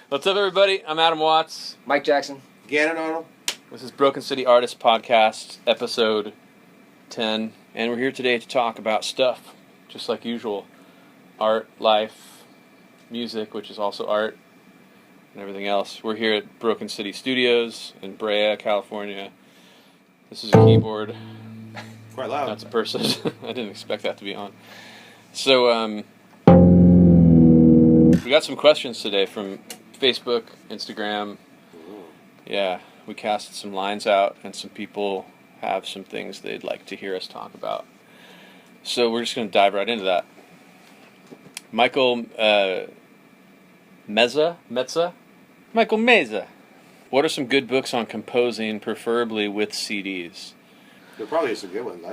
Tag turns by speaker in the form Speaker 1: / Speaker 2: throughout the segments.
Speaker 1: What's up, everybody? I'm Adam Watts.
Speaker 2: Mike Jackson.
Speaker 3: Gannon Arnold.
Speaker 1: This is Broken City Artist Podcast, episode 10. And we're here today to talk about stuff, just like usual. Art, life, music, which is also art, and everything else. We're here at Broken City Studios in Brea, California. This is a keyboard.
Speaker 3: Quite loud.
Speaker 1: That's a person. I didn't expect that to be on. So, we got some questions today from Facebook, Instagram. Yeah, we casted some lines out, and some people have some things they'd like to hear us talk about. So we're just going to dive right into that. Michael Meza? Michael Meza. What are some good books on composing, preferably with CDs?
Speaker 3: There probably is some good ones.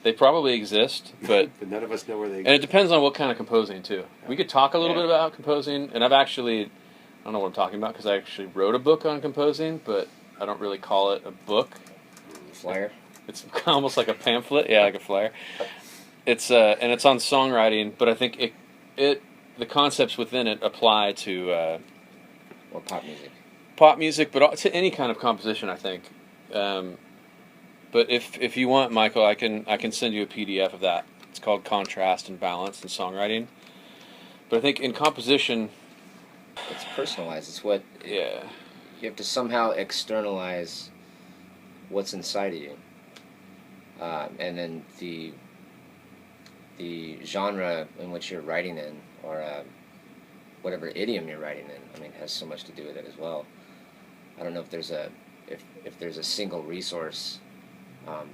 Speaker 1: They probably exist, but
Speaker 3: none of us know where they exist.
Speaker 1: And it depends on what kind of composing, too. We could talk a little bit about composing, and I don't know what I'm talking about, because I actually wrote a book on composing, but I don't really call it a book.
Speaker 2: Flyer?
Speaker 1: It's almost like a pamphlet, yeah, like a flyer. It's and it's on songwriting, but I think the concepts within it apply to
Speaker 2: Or pop music.
Speaker 1: Pop music, but to any kind of composition, I think. But if you want, Michael, I can send you a PDF of that. It's called Contrast and Balance in Songwriting. But I think in composition,
Speaker 2: it's personalized. It's what you have to somehow externalize what's inside of you, and then the genre in which you're writing in, or whatever idiom you're writing in. I mean, has so much to do with it as well. I don't know if there's a single resource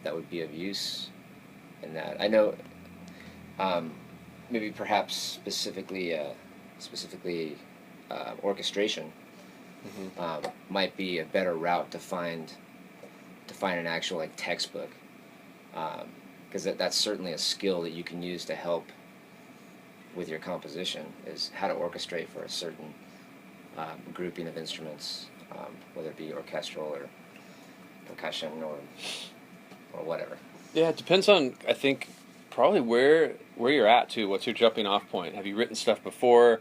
Speaker 2: that would be of use in that. I know maybe perhaps specifically orchestration might be a better route to find an actual like textbook, because that's certainly a skill that you can use to help with your composition, is how to orchestrate for a certain grouping of instruments, whether it be orchestral or percussion or whatever. Yeah,
Speaker 1: it depends on, I think, probably where you're at too. What's your jumping off point? Have you written stuff before?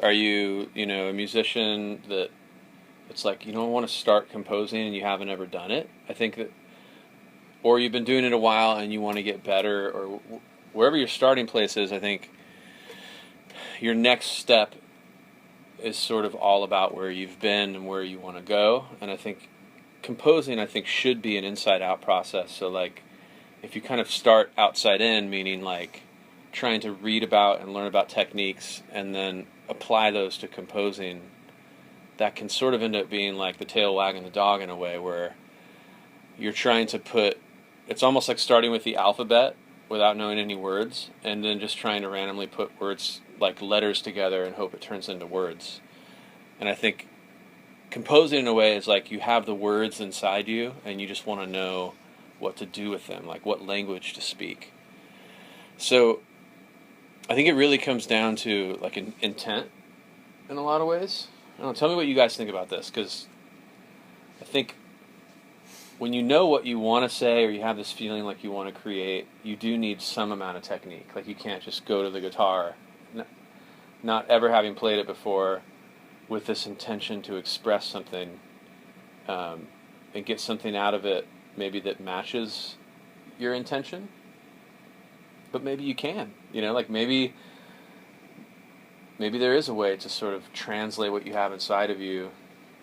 Speaker 1: Are you a musician that it's like you don't want to start composing and you haven't ever done it? I think that, or you've been doing it a while and you want to get better, or wherever your starting place is. I think your next step is sort of all about where you've been and where you want to go. And I think composing, should be an inside-out process. So, like, if you kind of start outside in, meaning like trying to read about and learn about techniques and then apply those to composing, that can sort of end up being like the tail wagging the dog in a way, where you're trying to it's almost like starting with the alphabet without knowing any words, and then just trying to randomly put words, like letters, together and hope it turns into words. And I think composing in a way is like you have the words inside you and you just want to know what to do with them, like what language to speak. So I think it really comes down to like an intent in a lot of ways. I don't know, tell me what you guys think about this, because I think when you know what you want to say, or you have this feeling like you want to create, you do need some amount of technique. Like, you can't just go to the guitar, not ever having played it before, with this intention to express something, and get something out of it maybe that matches your intention. But maybe you can, like maybe there is a way to sort of translate what you have inside of you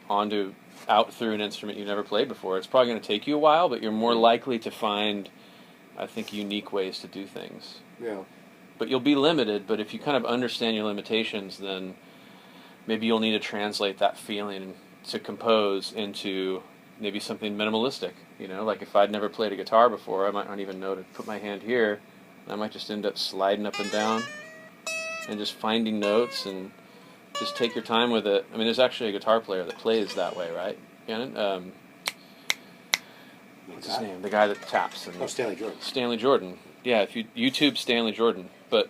Speaker 1: out through an instrument you never played before. It's probably going to take you a while, but you're more likely to find, I think, unique ways to do things.
Speaker 3: Yeah.
Speaker 1: But you'll be limited, but if you kind of understand your limitations, then maybe you'll need to translate that feeling to compose into maybe something minimalistic. Like if I'd never played a guitar before, I might not even know to put my hand here. I might just end up sliding up and down and just finding notes, and just take your time with it. I mean, there's actually a guitar player that plays that way, right, Gannon? What's his name? The guy that taps.
Speaker 3: Stanley Jordan.
Speaker 1: Stanley Jordan. Yeah, if you YouTube Stanley Jordan. But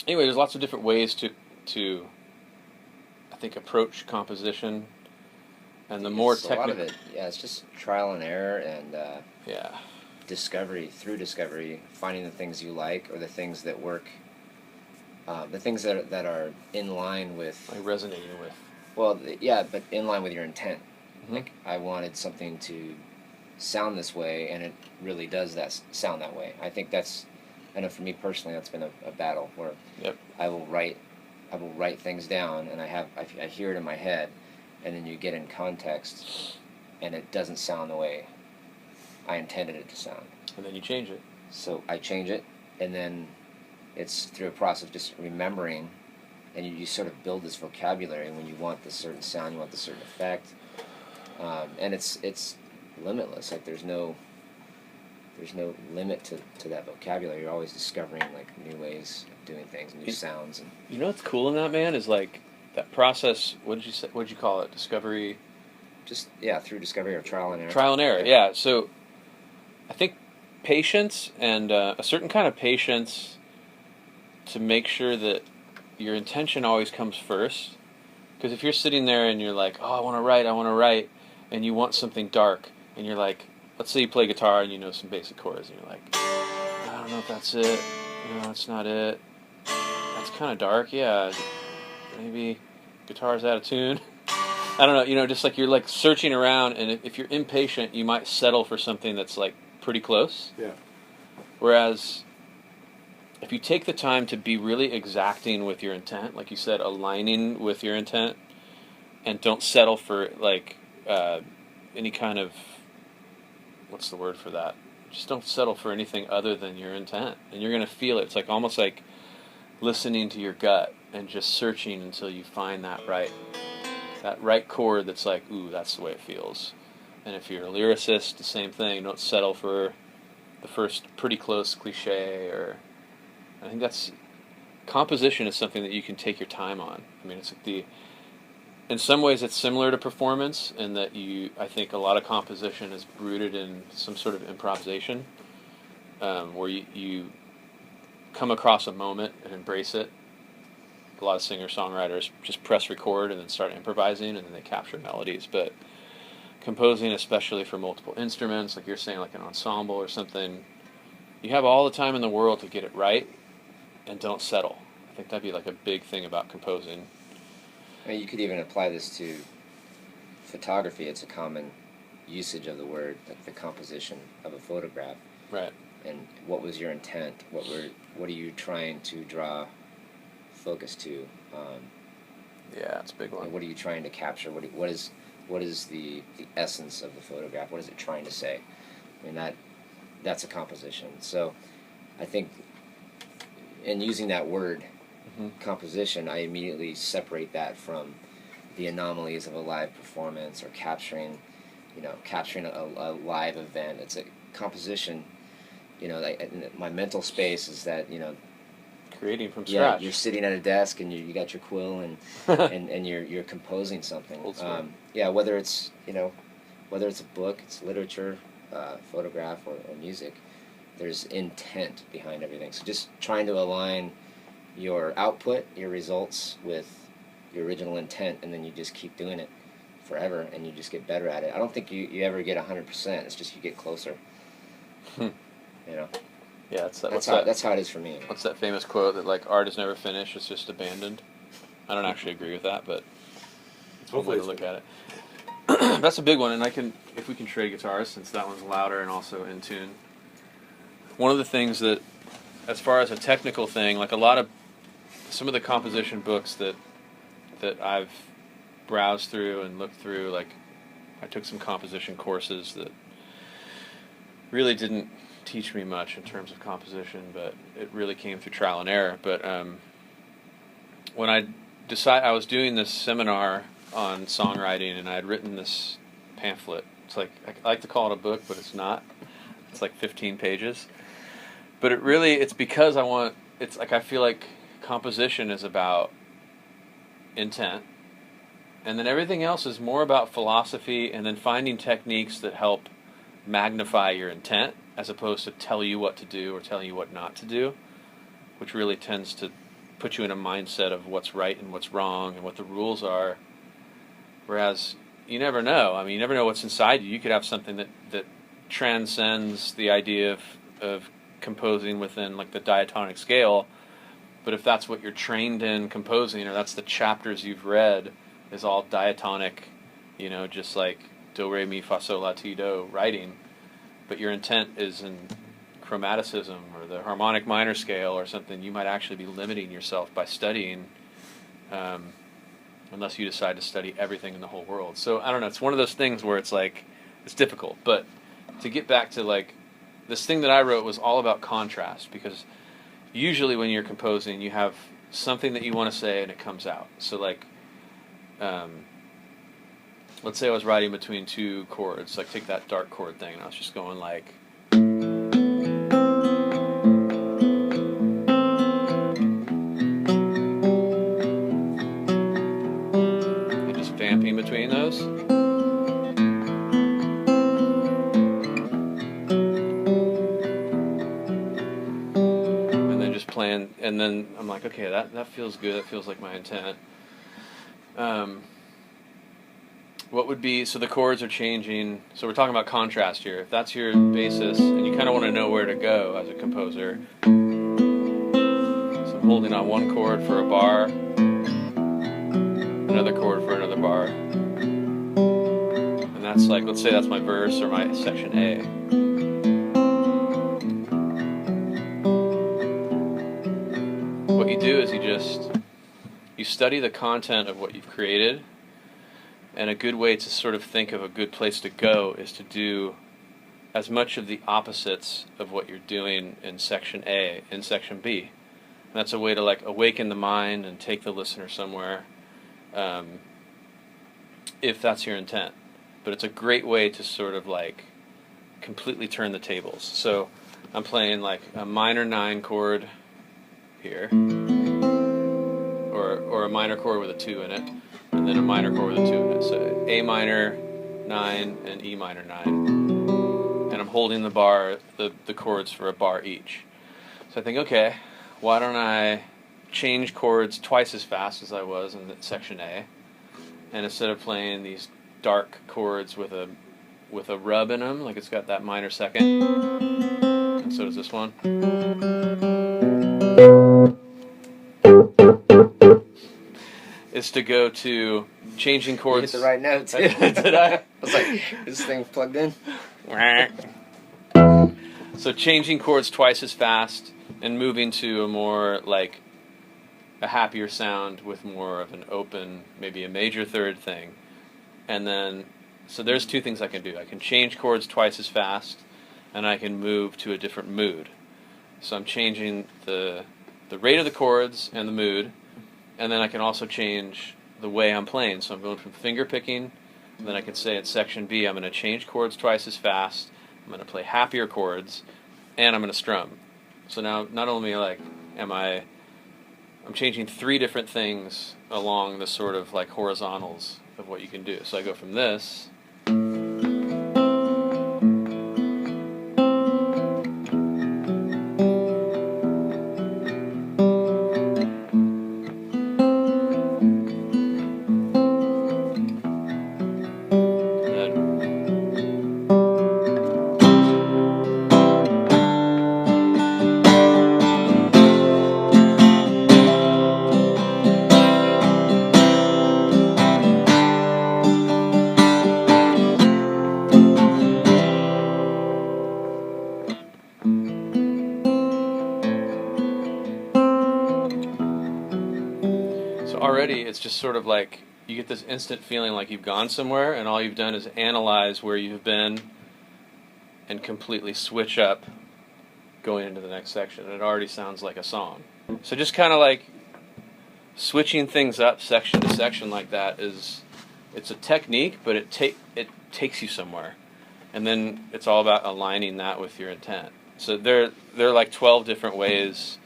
Speaker 1: anyway, there's lots of different ways to I think, approach composition. And the more technical...
Speaker 2: A lot of it, it's just trial and error and
Speaker 1: discovery,
Speaker 2: finding the things you like or the things that work the things that are in line with,
Speaker 1: Like resonating with.
Speaker 2: well, yeah, but in line with your intent.
Speaker 1: Mm-hmm.
Speaker 2: Like, I wanted something to sound this way, and it really does sound that way. I think I know for me personally, that's been a battle where
Speaker 1: Yep.
Speaker 2: I will write things down, and I hear it in my head, and then you get in context, and it doesn't sound the way I intended it to sound.
Speaker 1: And then you change it.
Speaker 2: So I change it, and then it's through a process of just remembering, and you sort of build this vocabulary. When you want this certain sound, you want this certain effect, and it's limitless. Like there's no limit to that vocabulary. You're always discovering like new ways of doing things, new sounds. And
Speaker 1: you know what's cool in that, man, is like that process. What did you call it? Discovery.
Speaker 2: Just through discovery or trial and error.
Speaker 1: Trial and error. Yeah. So I think patience and a certain kind of patience to make sure that your intention always comes first. Because if you're sitting there and you're like, oh, I want to write, and you want something dark, and you're like, let's say you play guitar and you know some basic chords, and you're like, I don't know if that's it. No, that's not it. That's kind of dark. Yeah, maybe guitar's out of tune. I don't know. Just like you're like searching around, and if you're impatient, you might settle for something that's like pretty close.
Speaker 3: Yeah.
Speaker 1: Whereas if you take the time to be really exacting with your intent, like you said, aligning with your intent, and don't settle for like any kind of, what's the word for that? Just don't settle for anything other than your intent, and you're gonna feel it. It's like almost like listening to your gut and just searching until you find that right chord that's like, ooh, that's the way it feels. And if you're a lyricist, the same thing. Don't settle for the first pretty close cliche. Or I think composition is something that you can take your time on. I mean, it's like in some ways it's similar to performance in that I think a lot of composition is rooted in some sort of improvisation, where you come across a moment and embrace it. A lot of singer-songwriters just press record and then start improvising, and then they capture melodies. But composing, especially for multiple instruments, like you're saying, like an ensemble or something, you have all the time in the world to get it right, and don't settle. I think that'd be like a big thing about composing.
Speaker 2: I mean, you could even apply this to photography. It's a common usage of the word, like the composition of a photograph.
Speaker 1: Right.
Speaker 2: And what was your intent? What are you trying to draw focus to?
Speaker 1: Yeah, it's a big one.
Speaker 2: What are you trying to capture? What is the essence of the photograph? What is it trying to say? I mean, that's a composition. So I think in using that word, composition, I immediately separate that from the anomalies of a live performance or capturing a live event. It's a composition. My mental space is that
Speaker 1: creating from
Speaker 2: yeah,
Speaker 1: scratch.
Speaker 2: You're sitting at a desk and you got your quill and and you're composing something. Whether it's a book, it's literature, photograph, or music, there's intent behind everything. So just trying to align your output, your results, with your original intent, and then you just keep doing it forever, and you just get better at it. I don't think you ever get 100%. It's just you get closer.
Speaker 1: Yeah,
Speaker 2: that's how it is for me.
Speaker 1: What's that famous quote that like art is never finished, it's just abandoned? I don't actually agree with that, but it's one way to look at it. That's a big one, and if we can trade guitars, since that one's louder and also in tune. One of the things that, as far as a technical thing, like some of the composition books that I've browsed through and looked through, like I took some composition courses that really didn't teach me much in terms of composition, but it really came through trial and error. But when I was doing this seminar on songwriting, and I had written this pamphlet. It's like, I like to call it a book, but it's not. It's like 15 pages. But it's because I feel like composition is about intent, and then everything else is more about philosophy, and then finding techniques that help magnify your intent as opposed to tell you what to do or tell you what not to do, which really tends to put you in a mindset of what's right and what's wrong and what the rules are. Whereas you never know. I mean, you never know what's inside you. You could have something that transcends the idea of composing within like the diatonic scale, But if that's what you're trained in composing, or that's the chapters you've read, is all diatonic, you know, just like do, re, mi, fa, sol, la, ti, do writing, but your intent is in chromaticism or the harmonic minor scale or something, you might actually be limiting yourself by studying, unless you decide to study everything in the whole world. So I don't know, it's one of those things where it's like, it's difficult. But to get back to like, this thing that I wrote was all about contrast, because usually when you're composing, you have something that you want to say and it comes out. So like, let's say I was writing between two chords, like take that dark chord thing, and I was just going like, and just vamping between those. And then just playing, and then I'm like, okay, that feels good, that feels like my intent. What would be, so the chords are changing, so we're talking about contrast here. If that's your basis, and you kind of want to know where to go as a composer, so I'm holding on one chord for a bar, another chord for another bar, and that's like, let's say that's my verse or my section A. What you do is you study the content of what you've created. And a good way to sort of think of a good place to go is to do as much of the opposites of what you're doing in section A in section B. And that's a way to like awaken the mind and take the listener somewhere, if that's your intent. But it's a great way to sort of like completely turn the tables. So I'm playing like a minor 9 chord here, or a minor chord with a 2 in it, and then a minor chord with a 2 in it. So A minor 9 and E minor 9. And I'm holding the bar, the chords for a bar each. So I think, okay, why don't I change chords twice as fast as I was in section A, and instead of playing these dark chords with a rub in them, like it's got that minor second, and so does this one, is to go to changing chords.
Speaker 2: You hit the right note too.
Speaker 1: Did I?
Speaker 2: I was like, is this thing plugged in?
Speaker 1: So changing chords twice as fast and moving to a more like a happier sound with more of an open, maybe a major third thing. And then, so there's two things I can do. I can change chords twice as fast, and I can move to a different mood. So I'm changing the rate of the chords and the mood, and then I can also change the way I'm playing. So I'm going from finger picking, and then I can say in section B, I'm going to change chords twice as fast, I'm going to play happier chords, and I'm going to strum. So now, not only like I'm changing 3 different things along the sort of like horizontals of what you can do. So I go from this, already it's just sort of like you get this instant feeling like you've gone somewhere, and all you've done is analyze where you've been and completely switch up going into the next section, and it already sounds like a song. So just kind of like switching things up section to section like that it's a technique, but it takes you somewhere, and then it's all about aligning that with your intent. So there are like 12 different ways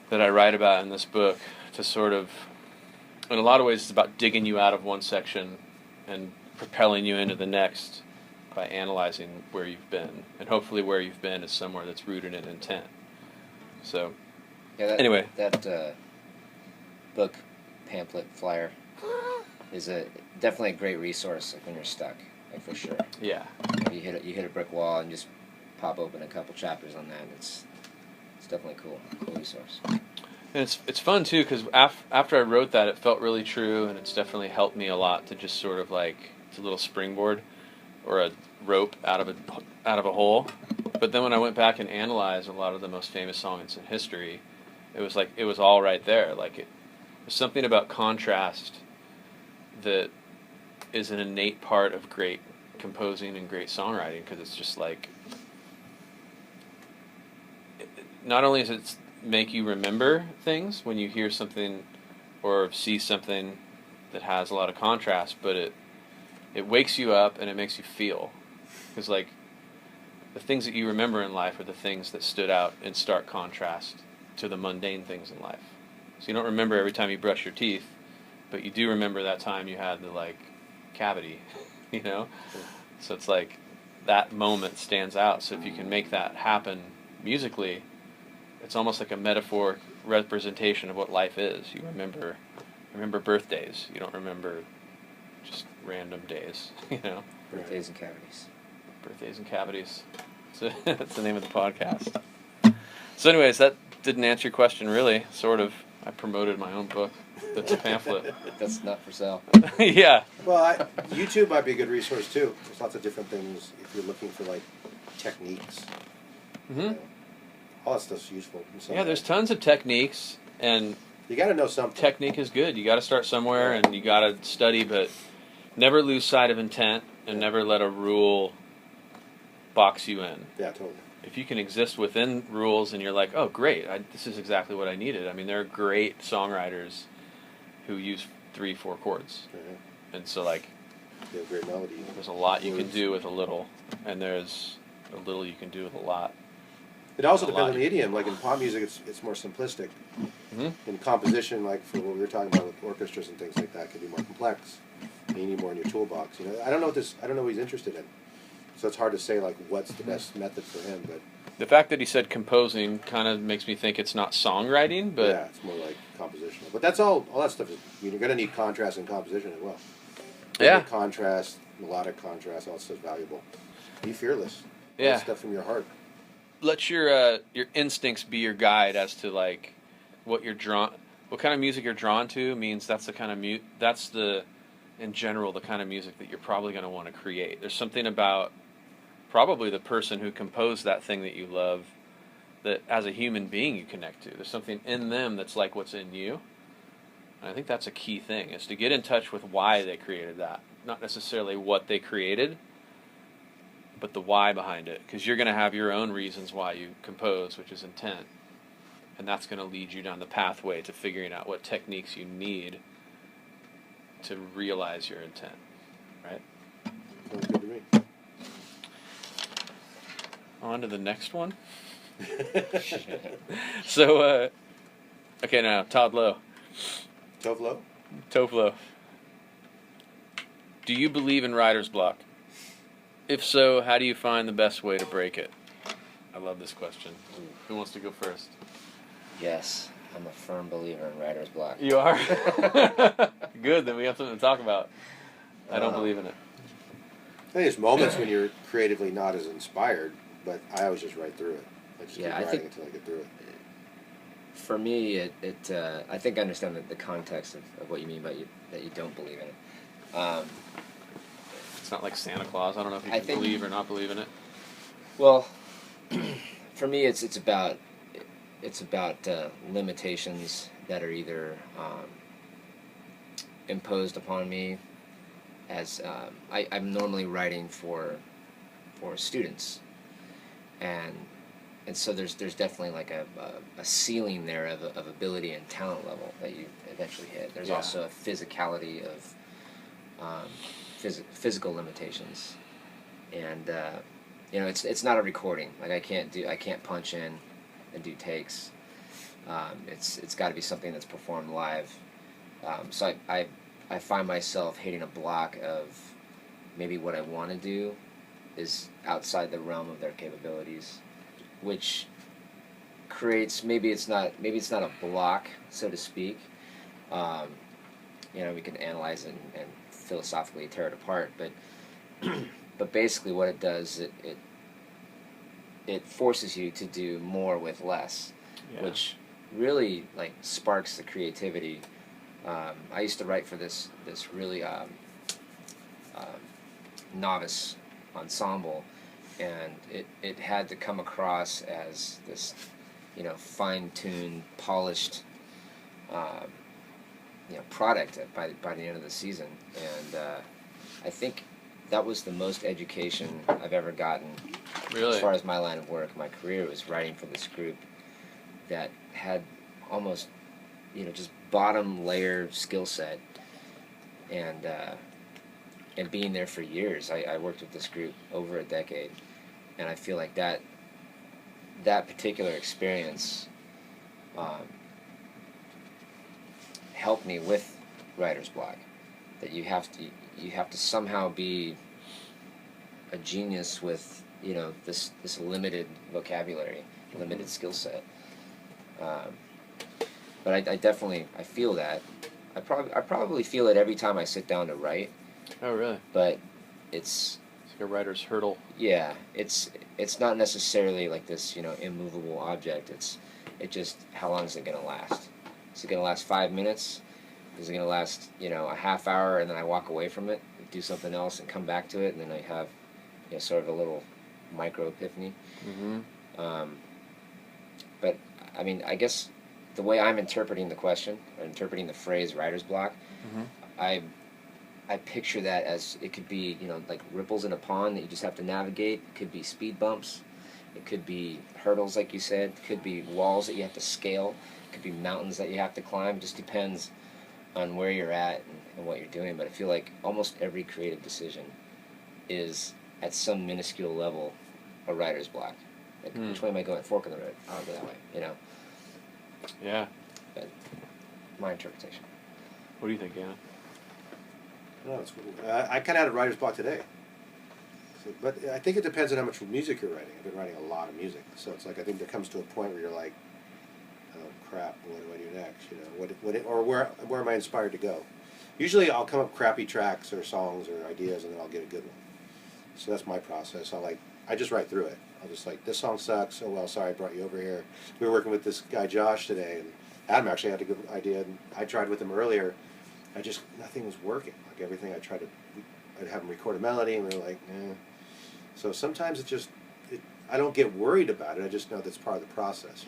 Speaker 1: that I write about in this book to sort of, in a lot of ways, it's about digging you out of one section and propelling you into the next by analyzing where you've been. And hopefully where you've been is somewhere that's rooted in intent. So,
Speaker 2: yeah,
Speaker 1: anyway.
Speaker 2: That book, pamphlet, flyer is definitely a great resource like when you're stuck, like for sure.
Speaker 1: Yeah.
Speaker 2: You hit a brick wall and just pop open a couple chapters on that. It's definitely cool resource.
Speaker 1: And it's fun too because after I wrote that, it felt really true, and it's definitely helped me a lot to just sort of like it's a little springboard or a rope out of a hole. But then when I went back and analyzed a lot of the most famous songs in history, it was like it was all right there. Like there's something about contrast that is an innate part of great composing and great songwriting because it's just like not only does it make you remember things when you hear something or see something that has a lot of contrast, but it wakes you up and it makes you feel. Because like the things that you remember in life are the things that stood out in stark contrast to the mundane things in life. So you don't remember every time you brush your teeth, but you do remember that time you had the like cavity, you know? So it's like that moment stands out. So if you can make that happen musically, it's almost like a metaphoric representation of what life is. You remember birthdays. You don't remember just random days, you know?
Speaker 2: Birthdays and cavities.
Speaker 1: Birthdays and cavities. So that's the name of the podcast. So anyways, that didn't answer your question really, sort of. I promoted my own book. That's a pamphlet.
Speaker 2: That's not for sale.
Speaker 1: Yeah.
Speaker 3: Well, YouTube might be a good resource too. There's lots of different things if you're looking for like techniques.
Speaker 1: Mm-hmm.
Speaker 3: You know, all that stuff's useful.
Speaker 1: Yeah, there's tons of techniques, and
Speaker 3: you got to know something.
Speaker 1: Technique is good. You got to start somewhere, and you got to study, but never lose sight of intent, and never let a rule box you in.
Speaker 3: Yeah, totally.
Speaker 1: If you can exist within rules, and you're like, oh, great, this is exactly what I needed. I mean, there are great songwriters who use 3-4 chords, and so like,
Speaker 3: yeah, great melody.
Speaker 1: there's a lot you can do with a little, and there's a little you can do with a lot.
Speaker 3: It also depends on the idiom. Like in pop music, it's more simplistic.
Speaker 1: Mm-hmm.
Speaker 3: In composition, like for what we were talking about with orchestras and things like that, it can be more complex. And you need more in your toolbox. You know, I don't know what he's interested in. So it's hard to say like what's the best method for him. But
Speaker 1: the fact that he said composing kind of makes me think it's not songwriting, but
Speaker 3: yeah, it's more like compositional. But that's all that stuff is. I mean, you're going to need contrast in composition as well.
Speaker 1: Yeah.
Speaker 3: Contrast, melodic contrast, all that stuff's valuable. Be fearless.
Speaker 1: Yeah.
Speaker 3: Stuff from your heart.
Speaker 1: Let your instincts be your guide as to like what kind of music you're drawn to. Means that's the kind of in general the kind of music that you're probably going to want to create. There's something about probably the person who composed that thing that you love that as a human being you connect to. There's something in them that's like what's in you. And I think that's a key thing, is to get in touch with why they created that, not necessarily what they created, but the why behind it, because you're going to have your own reasons why you compose, which is intent, and that's going to lead you down the pathway to figuring out what techniques you need to realize your intent, right?
Speaker 3: Sounds good to me.
Speaker 1: On to the next one. So, okay, now Todd Lowe.
Speaker 3: Tovlo?
Speaker 1: Tovlo. Do you believe in writer's block? If so, how do you find the best way to break it? I love this question. Who wants to go first?
Speaker 2: Yes, I'm a firm believer in writer's block.
Speaker 1: You are? Good, then we have something to talk about. I don't believe in it.
Speaker 3: I think there's moments when you're creatively not as inspired, but I always just write through it. I just keep writing until I get through it.
Speaker 2: For me, I think I understand the context of what you mean by that you don't believe in it.
Speaker 1: It's not like Santa Claus. I don't know if you can believe or not believe in it.
Speaker 2: Well, for me, it's about limitations that are either imposed upon me as I'm normally writing for students, and so there's definitely like a ceiling there of ability and talent level that you eventually hit. There's also a physicality of physical limitations, and it's not a recording. Like I can't punch in and do takes. It's got to be something that's performed live. So I find myself hitting a block of maybe what I want to do is outside the realm of their capabilities, which creates maybe it's not a block, so to speak. We can analyze it and philosophically tear it apart, but basically what it does, it forces you to do more with less, which really like sparks the creativity. I used to write for this really novice ensemble, and it had to come across as this, fine-tuned, polished, product by the end of the season. And I think that was the most education I've ever gotten.
Speaker 1: Really?
Speaker 2: As far as my line of work, my career was writing for this group that had almost, just bottom layer skill set, and being there for years. I worked with this group over a decade, and I feel like that particular experience helped me with writer's block. That you have to somehow be a genius with this limited vocabulary, limited skill set. But I definitely feel that. I probably feel it every time I sit down to write.
Speaker 1: Oh, really?
Speaker 2: But it's
Speaker 1: like a writer's hurdle.
Speaker 2: Yeah, it's not necessarily like this immovable object. It just, how long is it gonna last? Is it gonna last 5 minutes? Is it gonna last a half hour, and then I walk away from it, do something else, and come back to it, and then I have sort of a little micro epiphany.
Speaker 1: Mm-hmm.
Speaker 2: But I mean, I guess the way I'm interpreting the question, or interpreting the phrase writer's block,
Speaker 1: Mm-hmm.
Speaker 2: I picture that as it could be, like ripples in a pond that you just have to navigate. It could be speed bumps. It could be hurdles, like you said. It could be walls that you have to scale. It could be mountains that you have to climb. It just depends on where you're at and what you're doing. But I feel like almost every creative decision is, at some minuscule level, a writer's block. Like, which way am I going? Fork in the road. I'll go that way,
Speaker 1: Yeah.
Speaker 2: But my interpretation.
Speaker 1: What do you think, Anna?
Speaker 3: No, I kind of had a writer's block today. So, but I think it depends on how much music you're writing. I've been writing a lot of music, so it's like I think there comes to a point where you're like, oh crap, what do I do next? Or where am I inspired to go? Usually, I'll come up with crappy tracks or songs or ideas, and then I'll get a good one. So that's my process. I just write through it. I'll just this song sucks. Oh well, sorry, I brought you over here. We were working with this guy Josh today, and Adam actually had a good idea. And I tried with him earlier. Nothing was working. Like everything I tried to, I'd have him record a melody, and we were like, eh. So sometimes I don't get worried about it. I just know that's part of the process,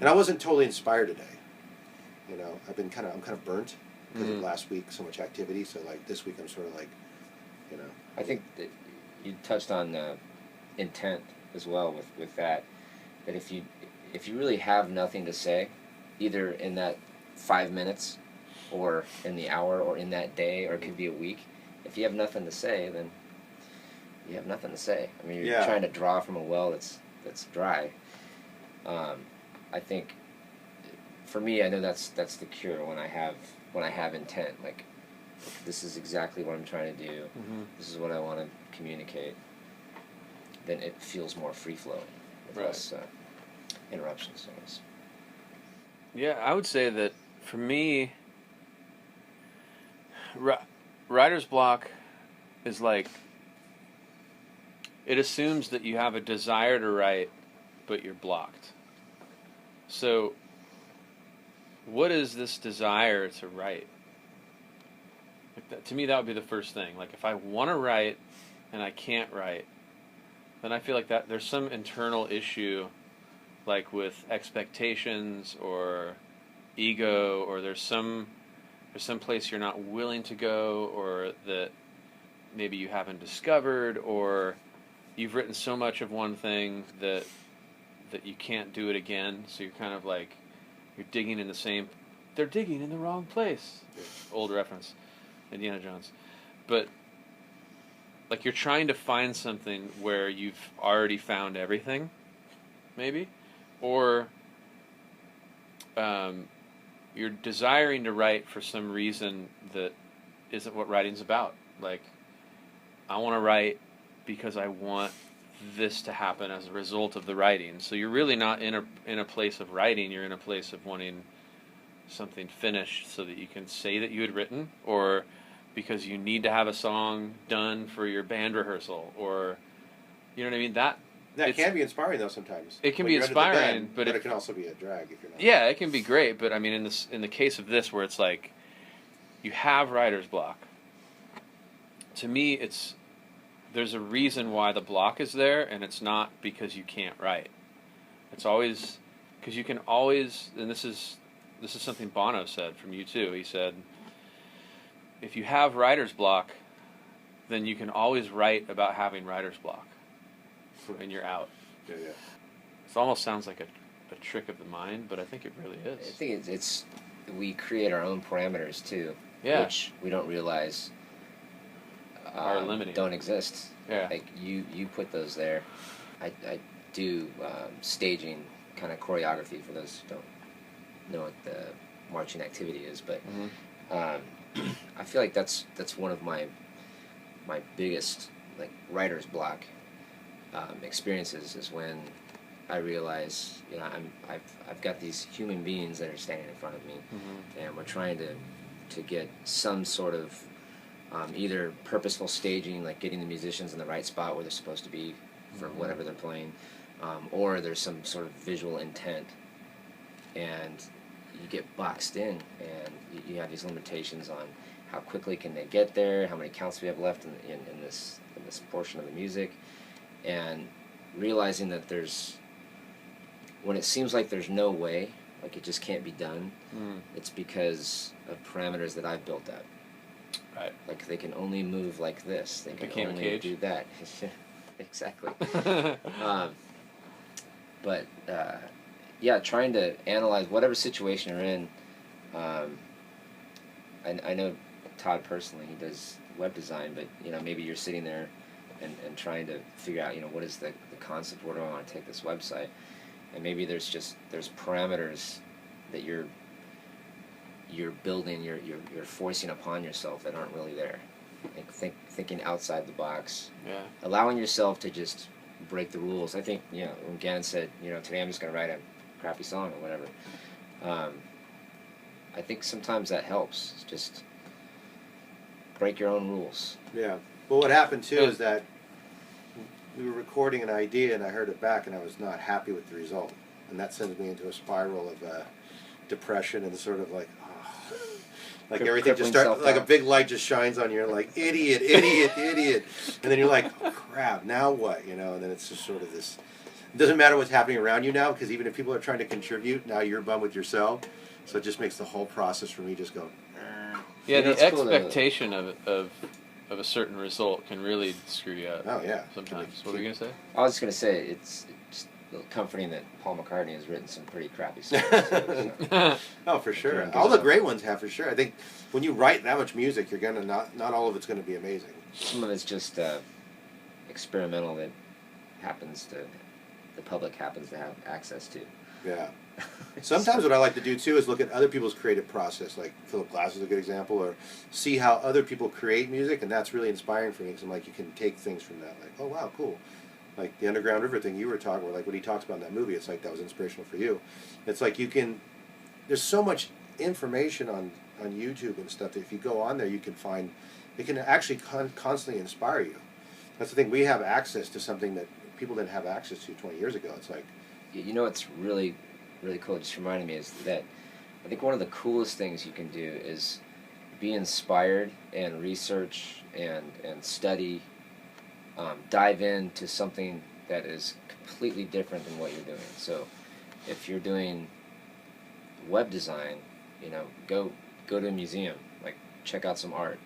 Speaker 3: And I wasn't totally inspired today. I'm kind of burnt because of last week, so much activity. So this week I'm sort of
Speaker 2: I think that you touched on intent as well with that. That if you really have nothing to say, either in that 5 minutes, or in the hour, or in that day, or it could be a week. If you have nothing to say, then you have nothing to say. I mean, you're trying to draw from a well that's dry. I think, for me, I know that's the cure when I have intent. Like, this is exactly what I'm trying to do.
Speaker 1: Mm-hmm.
Speaker 2: This is what I want to communicate. Then it feels more free flowing, with less interruptions. I guess.
Speaker 1: Yeah, I would say that for me, writer's block is like, it assumes that you have a desire to write, but you're blocked. So, what is this desire to write? To me, that would be the first thing. Like, if I want to write and I can't write, then I feel like that there's some internal issue, like with expectations or ego, or there's some place you're not willing to go, or that maybe you haven't discovered, or you've written so much of one thing that you can't do it again. So you're kind of like, you're digging in they're digging in the wrong place. Old reference, Indiana Jones. But like, you're trying to find something where you've already found everything, maybe, or you're desiring to write for some reason that isn't what writing's about. Like, I want to write because I want this to happen as a result of the writing. So you're really not in a place of writing. You're in a place of wanting something finished so that you can say that you had written, or because you need to have a song done for your band rehearsal, or, you know what I mean?
Speaker 3: That can be inspiring though sometimes.
Speaker 1: It can
Speaker 3: when
Speaker 1: be
Speaker 3: you're under the
Speaker 1: inspiring,
Speaker 3: bend,
Speaker 1: but
Speaker 3: it can also be a drag if you're not.
Speaker 1: Yeah, it can be great, but I mean, in the case of this, where it's like you have writer's block. To me, there's a reason why the block is there, and it's not because you can't write. It's always because you can always, and this is something Bono said from U2. He said, if you have writer's block, then you can always write about having writer's block, and you're out.
Speaker 3: Yeah.
Speaker 1: It almost sounds like a trick of the mind, but I think it really is.
Speaker 2: I think it's we create our own parameters too, which we don't realize
Speaker 1: are limiting.
Speaker 2: Don't exist.
Speaker 1: Yeah.
Speaker 2: Like you put those there. I do staging, kind of choreography for those who don't know what the marching activity is, but I feel like that's one of my biggest like writer's block experiences is when I realize, you know, I've got these human beings that are standing in front of me, and we're trying to get some sort of either purposeful staging, like getting the musicians in the right spot where they're supposed to be for whatever they're playing, or there's some sort of visual intent, and you get boxed in, and you have these limitations on how quickly can they get there, how many counts we have left in this portion of the music, and realizing that when it seems like there's no way, like it just can't be done, it's because of parameters that I've built up.
Speaker 1: Right.
Speaker 2: Like they can only move like this. They can only do that. Exactly. But yeah, trying to analyze whatever situation you're in. I know Todd personally, he does web design, but you know, maybe you're sitting there and trying to figure out, you know, what is the concept, where do I want to take this website, and maybe there's parameters that you're building, you're forcing upon yourself that aren't really there. Like thinking outside the box, allowing yourself to just break the rules. I think, you know, when Gann said, you know, today I'm just going to write a crappy song or whatever, I think sometimes that helps. It's just break your own rules.
Speaker 3: Yeah. Well, what happened too is that we were recording an idea and I heard it back and I was not happy with the result, and that sends me into a spiral of depression and sort of like, like everything just starts, like a big light just shines on you, and like, idiot, and then you're like, oh, crap, now what, you know, and then it's just sort of this, it doesn't matter what's happening around you now, because even if people are trying to contribute, now you're bummed with yourself, so it just makes the whole process for me just go,
Speaker 1: yeah, the expectation of a certain result can really screw you up.
Speaker 3: Oh, yeah.
Speaker 1: Sometimes. What were you going to say?
Speaker 2: I was going to say, it's just comforting that Paul McCartney has written some pretty crappy songs.
Speaker 3: Oh, for sure. All the great ones have, for sure. I think when you write that much music, you're gonna not all of it's gonna be amazing.
Speaker 2: Some of it's just experimental that the public happens to have access to.
Speaker 3: Yeah. Sometimes what I like to do too is look at other people's creative process. Like Philip Glass is a good example, or see how other people create music, and that's really inspiring for me. Because I'm like, you can take things from that. Like, oh wow, cool. Like the Underground River thing you were talking about, like what he talks about in that movie, it's like that was inspirational for you. It's like there's so much information on YouTube and stuff that if you go on there, you can find, it can actually constantly inspire you. That's the thing, we have access to something that people didn't have access to 20 years ago. It's like,
Speaker 2: you know what's really, really cool, it just reminded me, is that I think one of the coolest things you can do is be inspired and research and study. Dive into something that is completely different than what you're doing. So if you're doing web design, you know, go to a museum, like check out some art.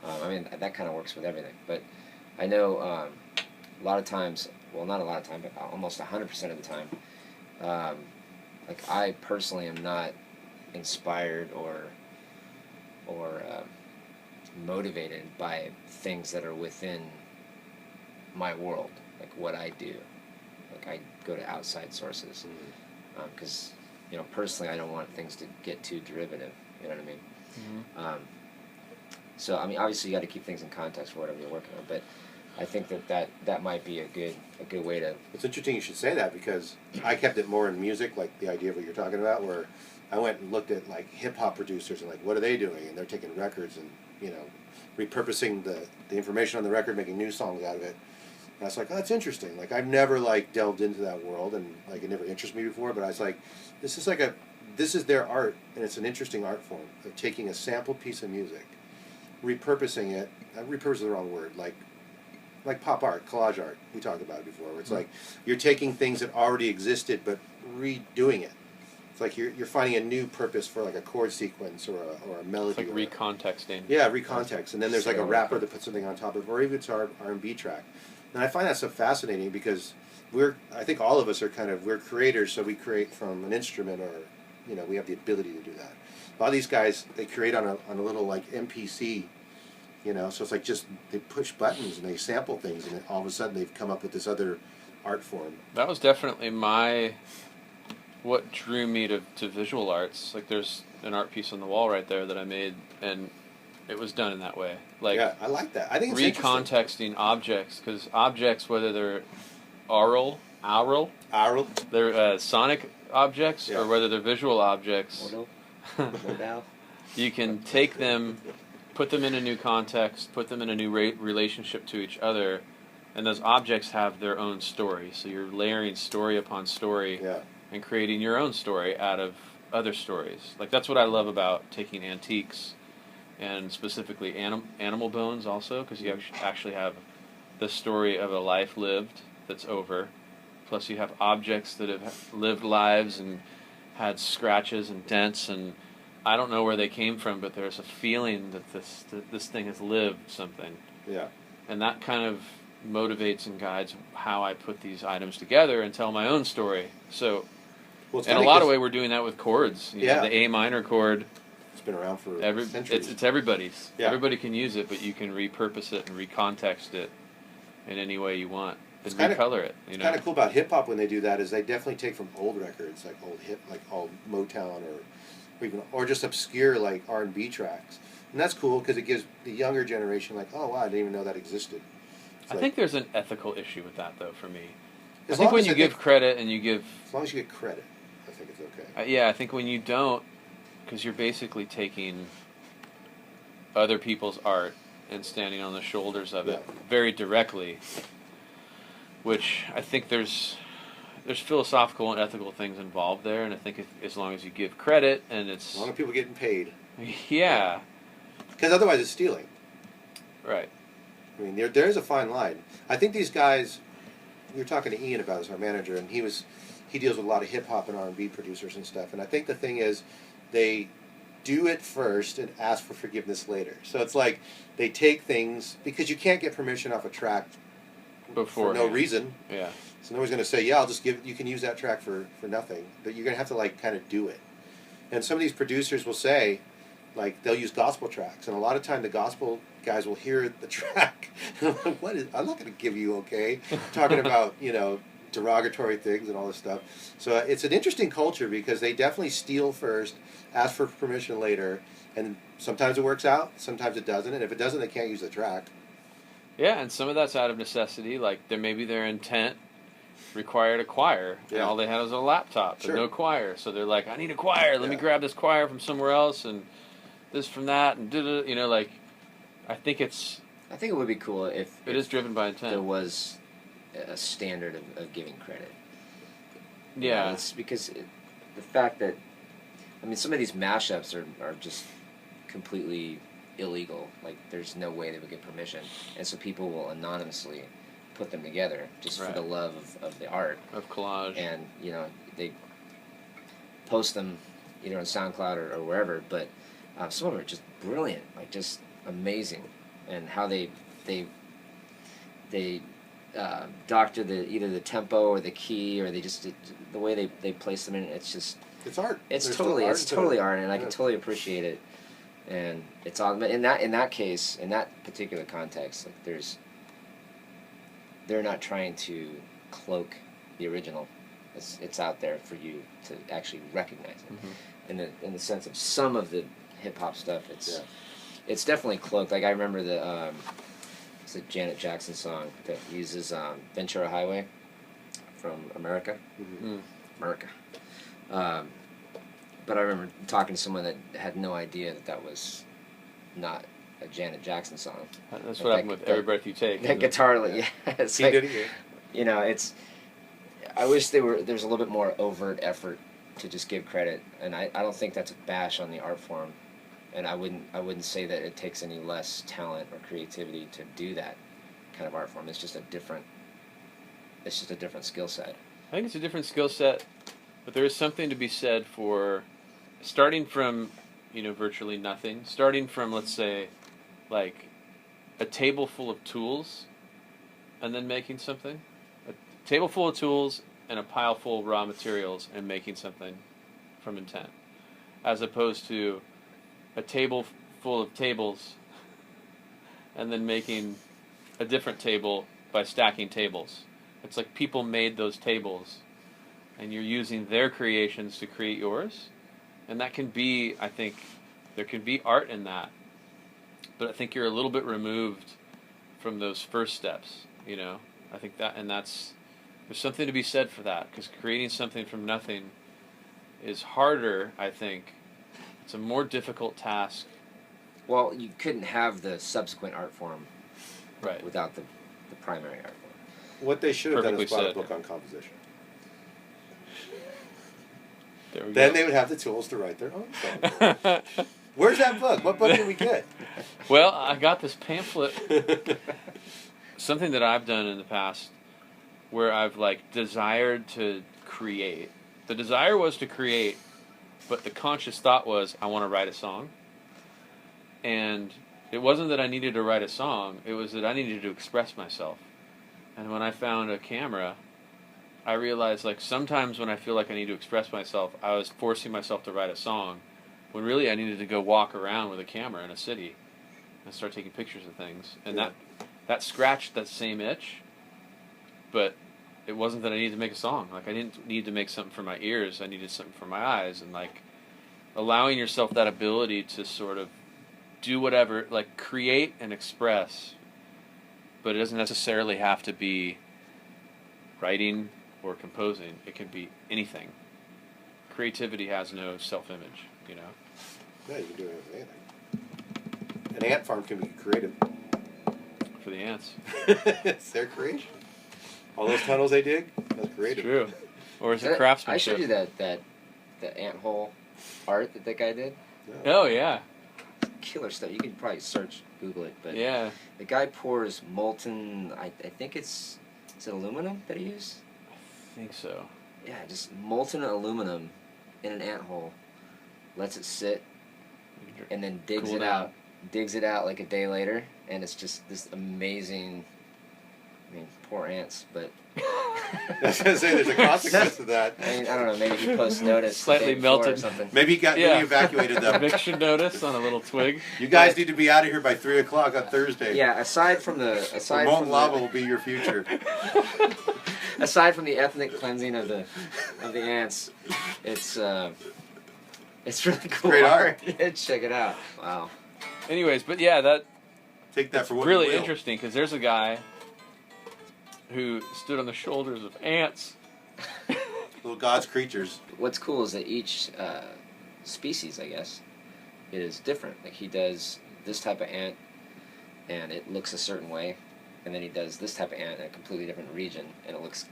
Speaker 2: I mean, that kind of works with everything. But I know a lot of times, well, not a lot of time, but almost 100% of the time, like I personally am not inspired or motivated by things that are within my world, like what I do. Like I go to outside sources, because you know, personally, I don't want things to get too derivative. You know what I mean? So I mean, obviously, you got to keep things in context for whatever you're working on. But I think that might be a good way to.
Speaker 3: It's interesting you should say that, because I kept it more in music, like the idea of what you're talking about, where I went and looked at like hip hop producers and like what are they doing, and they're taking records and, you know, repurposing the information on the record, making new songs out of it. I was like, oh, that's interesting. Like I've never like delved into that world, and like it never interested me before. But I was like, this is their art, and it's an interesting art form of taking a sample piece of music, repurposing it. Repurpose is the wrong word. Like pop art, collage art. We talked about it before. Where it's like you're taking things that already existed but redoing it. It's like you're finding a new purpose for like a chord sequence or a melody.
Speaker 1: It's like recontexting.
Speaker 3: Yeah, recontext, and then there's like a rapper that puts something on top of it, or even it's our R&B track. And I find that so fascinating because I think all of us are we're creators, so we create from an instrument, or we have the ability to do that. A lot of these guys, they create on a little like MPC, so it's like just they push buttons and they sample things, and then all of a sudden they've come up with this other art form.
Speaker 1: That was definitely what drew me to visual arts. Like there's an art piece on the wall right there that I made, and it was done in that way. Like,
Speaker 3: yeah, I like that. I think it's
Speaker 1: recontexting objects, because objects, whether they're aural, they're sonic objects, or whether they're visual objects, you can take them, put them in a new context, put them in a new relationship to each other, and those objects have their own story. So you're layering story upon story, and creating your own story out of other stories. Like that's what I love about taking antiques, and specifically animal bones also, because you actually have the story of a life lived that's over, plus you have objects that have lived lives and had scratches and dents, and I don't know where they came from, but there's a feeling that this thing has lived something.
Speaker 3: Yeah.
Speaker 1: And that kind of motivates and guides how I put these items together and tell my own story. So, in a lot of way, we're doing that with chords. You know, the A minor chord.
Speaker 3: It's been around for centuries.
Speaker 1: It's everybody's.
Speaker 3: Yeah.
Speaker 1: Everybody can use it, but you can repurpose it and recontext it in any way you want.
Speaker 3: It's
Speaker 1: recolor it.
Speaker 3: It's kind of cool about hip hop when they do that is they definitely take from old records, like old Motown or just obscure like R&B tracks, and that's cool because it gives the younger generation like, oh wow, I didn't even know that existed.
Speaker 1: I think there's an ethical issue with that though for me.
Speaker 3: I
Speaker 1: think when you give credit and you give,
Speaker 3: as long as you get credit, I think it's okay.
Speaker 1: Yeah, I think when you don't, because you're basically taking other people's art and standing on the shoulders of it very directly, which I think there's philosophical and ethical things involved there, and I think as long as you give credit and it's...
Speaker 3: As long as people are getting paid.
Speaker 1: Yeah.
Speaker 3: Because otherwise it's stealing.
Speaker 1: Right.
Speaker 3: I mean, there is a fine line. I think these guys... We were talking to Ian about this, our manager, and he deals with a lot of hip-hop and R&B producers and stuff, and I think the thing is they do it first and ask for forgiveness later. So it's like they take things... Because you can't get permission off a track for no reason.
Speaker 1: Yeah.
Speaker 3: So no one's going to say, yeah, I'll just you can use that track for nothing. But you're going to have to, like, kind of do it. And some of these producers will say, like, they'll use gospel tracks. And a lot of time the gospel guys will hear the track. And I'm like, I'm not going to give you okay. Talking about, derogatory things and all this stuff. So it's an interesting culture because they definitely steal first, ask for permission later. And sometimes it works out, sometimes it doesn't. And if it doesn't, they can't use the track.
Speaker 1: Yeah, and some of that's out of necessity. Like, maybe their intent required a choir, and all they had was a laptop, but no choir. So they're like, I need a choir. Let me grab this choir from somewhere else, and this from that, and like, I think it would be cool if it is driven by intent.
Speaker 2: There was a standard of giving credit.
Speaker 1: Yeah,
Speaker 2: it's because the fact that, I mean, some of these mashups are just completely illegal. Like, there's no way they would get permission, and so people will anonymously put them together just for the love of the art
Speaker 1: of collage,
Speaker 2: and they post them on SoundCloud or wherever. But some of them are just brilliant, like just amazing, and how they doctor either the tempo or the key, or they just the way they place them in. It's
Speaker 3: art.
Speaker 2: It's totally art, and I can totally appreciate it. And it's on in that case, in that particular context, like they're not trying to cloak the original. It's out there for you to actually recognize it. Mm-hmm. In the sense of some of the hip hop stuff, it's definitely cloaked. Like I remember it's a Janet Jackson song that uses Ventura Highway from America.
Speaker 3: Mm-hmm.
Speaker 2: America. But I remember talking to someone that had no idea that was not a Janet Jackson song.
Speaker 1: That's what happened with Every Breath You Take.
Speaker 2: That guitar, yeah. It's
Speaker 3: He
Speaker 2: like,
Speaker 3: did it.
Speaker 2: you know, it's. I wish there's a little bit more overt effort to just give credit, and I don't think that's a bash on the art form, and I wouldn't say that it takes any less talent or creativity to do that kind of art form. It's just a different skill set.
Speaker 1: I think it's a different skill set, but there is something to be said for starting from, virtually nothing. Starting from, let's say, like a table full of tools, and then making something. A table full of tools and a pile full of raw materials and making something from intent. As opposed to a table full of tables and then making a different table by stacking tables. It's like people made those tables and you're using their creations to create yours. And that can be, I think, there can be art in that. But I think you're a little bit removed from those first steps, I think that, and there's something to be said for that, because creating something from nothing is harder, I think. It's a more difficult task.
Speaker 2: Well, you couldn't have the subsequent art form
Speaker 1: Right.
Speaker 2: without the primary art form.
Speaker 3: What they should have done is
Speaker 1: Perfectly
Speaker 3: bought a
Speaker 1: said.
Speaker 3: book on composition.
Speaker 1: There we
Speaker 3: Then
Speaker 1: go.
Speaker 3: they would have the tools to write their own song. Where's that book? What book did we get?
Speaker 1: Well, I got this pamphlet, something that I've done in the past, where I've desired to create. The desire was to create, but the conscious thought was, I want to write a song. And it wasn't that I needed to write a song, it was that I needed to express myself. And when I found a camera, I realized sometimes when I feel like I need to express myself, I was forcing myself to write a song, when really I needed to go walk around with a camera in a city and start taking pictures of things. And that scratched that same itch, but it wasn't that I needed to make a song. I didn't need to make something for my ears, I needed something for my eyes. And allowing yourself that ability to sort of do whatever, create and express, but it doesn't necessarily have to be writing or composing. It can be anything. Creativity has no self-image,
Speaker 3: Yeah, you can do it with anything. An ant farm can be creative.
Speaker 1: for the ants.
Speaker 3: It's their creation. All those tunnels they dig, that's creative.
Speaker 1: It's true. Or is it
Speaker 2: I
Speaker 1: craftsmanship?
Speaker 2: showed you that ant hole art that guy did.
Speaker 1: Oh, yeah.
Speaker 2: Killer stuff. You can probably Google it, but
Speaker 1: Yeah.
Speaker 2: the guy pours molten. I think is it aluminum that he used?
Speaker 1: I think so.
Speaker 2: Yeah, just molten aluminum in an ant hole. Lets it sit, and then digs
Speaker 1: Cool
Speaker 2: it
Speaker 1: down.
Speaker 2: out. Digs it out a day later, and it's just this amazing. I mean, poor ants, but.
Speaker 3: I was going to say, there's a consequence to that.
Speaker 2: I mean, I don't know. Maybe he posts notice the
Speaker 1: Slightly
Speaker 2: day before or
Speaker 1: melted.
Speaker 2: something.
Speaker 3: Maybe maybe evacuated them.
Speaker 1: Eviction notice on a little twig.
Speaker 3: You guys need to be out of here by 3 o'clock on Thursday.
Speaker 2: Yeah, aside from
Speaker 3: Molten lava will be your future.
Speaker 2: aside from the ethnic cleansing of the ants, it's really cool.
Speaker 3: Great art.
Speaker 2: Yeah, check it out. Wow.
Speaker 1: Anyways, but yeah, that
Speaker 3: Take that
Speaker 1: it's
Speaker 3: for what
Speaker 1: really
Speaker 3: you will.
Speaker 1: interesting, because there's a guy who stood on the shoulders of ants.
Speaker 3: Little God's creatures.
Speaker 2: What's cool is that each species, I guess, is different. Like he does this type of ant, and it looks a certain way, and then he does this type of ant in a completely different region, and it looks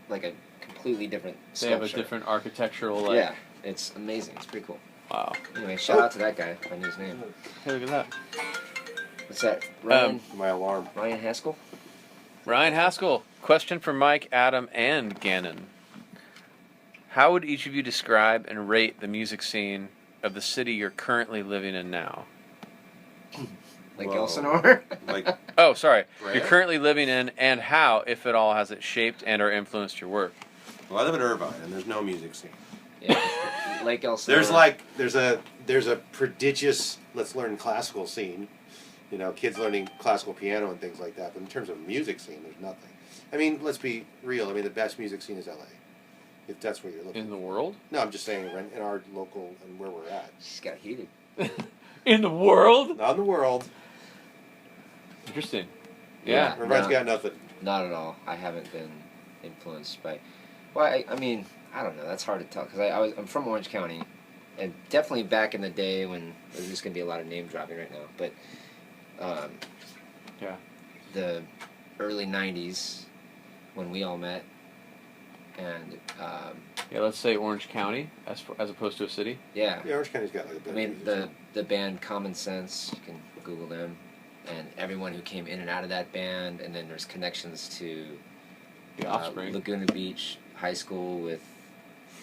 Speaker 2: like a completely different
Speaker 1: They
Speaker 2: sculpture.
Speaker 1: have a different architectural,
Speaker 2: Yeah, it's amazing. It's pretty cool.
Speaker 1: Wow.
Speaker 2: Anyway, shout out to that guy. I knew his name.
Speaker 1: Hey, look at that.
Speaker 2: What's that? Ryan
Speaker 3: My alarm.
Speaker 2: Haskell?
Speaker 1: Ryan Haskell, question for Mike, Adam, and Gannon. How would each of you describe and rate the music scene of the city you're currently living in now?
Speaker 2: Like
Speaker 3: Whoa.
Speaker 2: Elsinore?
Speaker 3: Like,
Speaker 1: Oh, sorry.
Speaker 3: Brad?
Speaker 1: You're currently living in, and how, if at all, has it shaped and or influenced your work?
Speaker 3: well, I live in Irvine, and there's no music scene.
Speaker 2: Yeah. Lake Elsinore.
Speaker 3: There's a prodigious let's learn classical scene. Kids learning classical piano and things like that. But in terms of music scene, there's nothing. I mean, let's be real. I mean, the best music scene is LA. If that's where you're looking.
Speaker 1: In the world?
Speaker 3: No, I'm just saying in our local and where we're at.
Speaker 2: She's got heated.
Speaker 1: In the world?
Speaker 3: Not in the world.
Speaker 1: Interesting. Yeah.
Speaker 3: Irvine's
Speaker 2: no.
Speaker 3: got nothing.
Speaker 2: Not at all. I haven't been influenced by. Well, I mean, I don't know. That's hard to tell because I'm from Orange County, and definitely back in the day when there's just gonna be a lot of name dropping right now, but
Speaker 1: Yeah.
Speaker 2: the early '90s when we all met, and
Speaker 1: Yeah, let's say Orange County as opposed to a city.
Speaker 2: yeah,
Speaker 3: Orange County's got like a
Speaker 2: I
Speaker 3: better
Speaker 2: mean
Speaker 3: music
Speaker 2: the band Common Sense, you can Google them, and everyone who came in and out of that band, and then there's connections to
Speaker 1: The Offspring.
Speaker 2: Laguna Beach High School with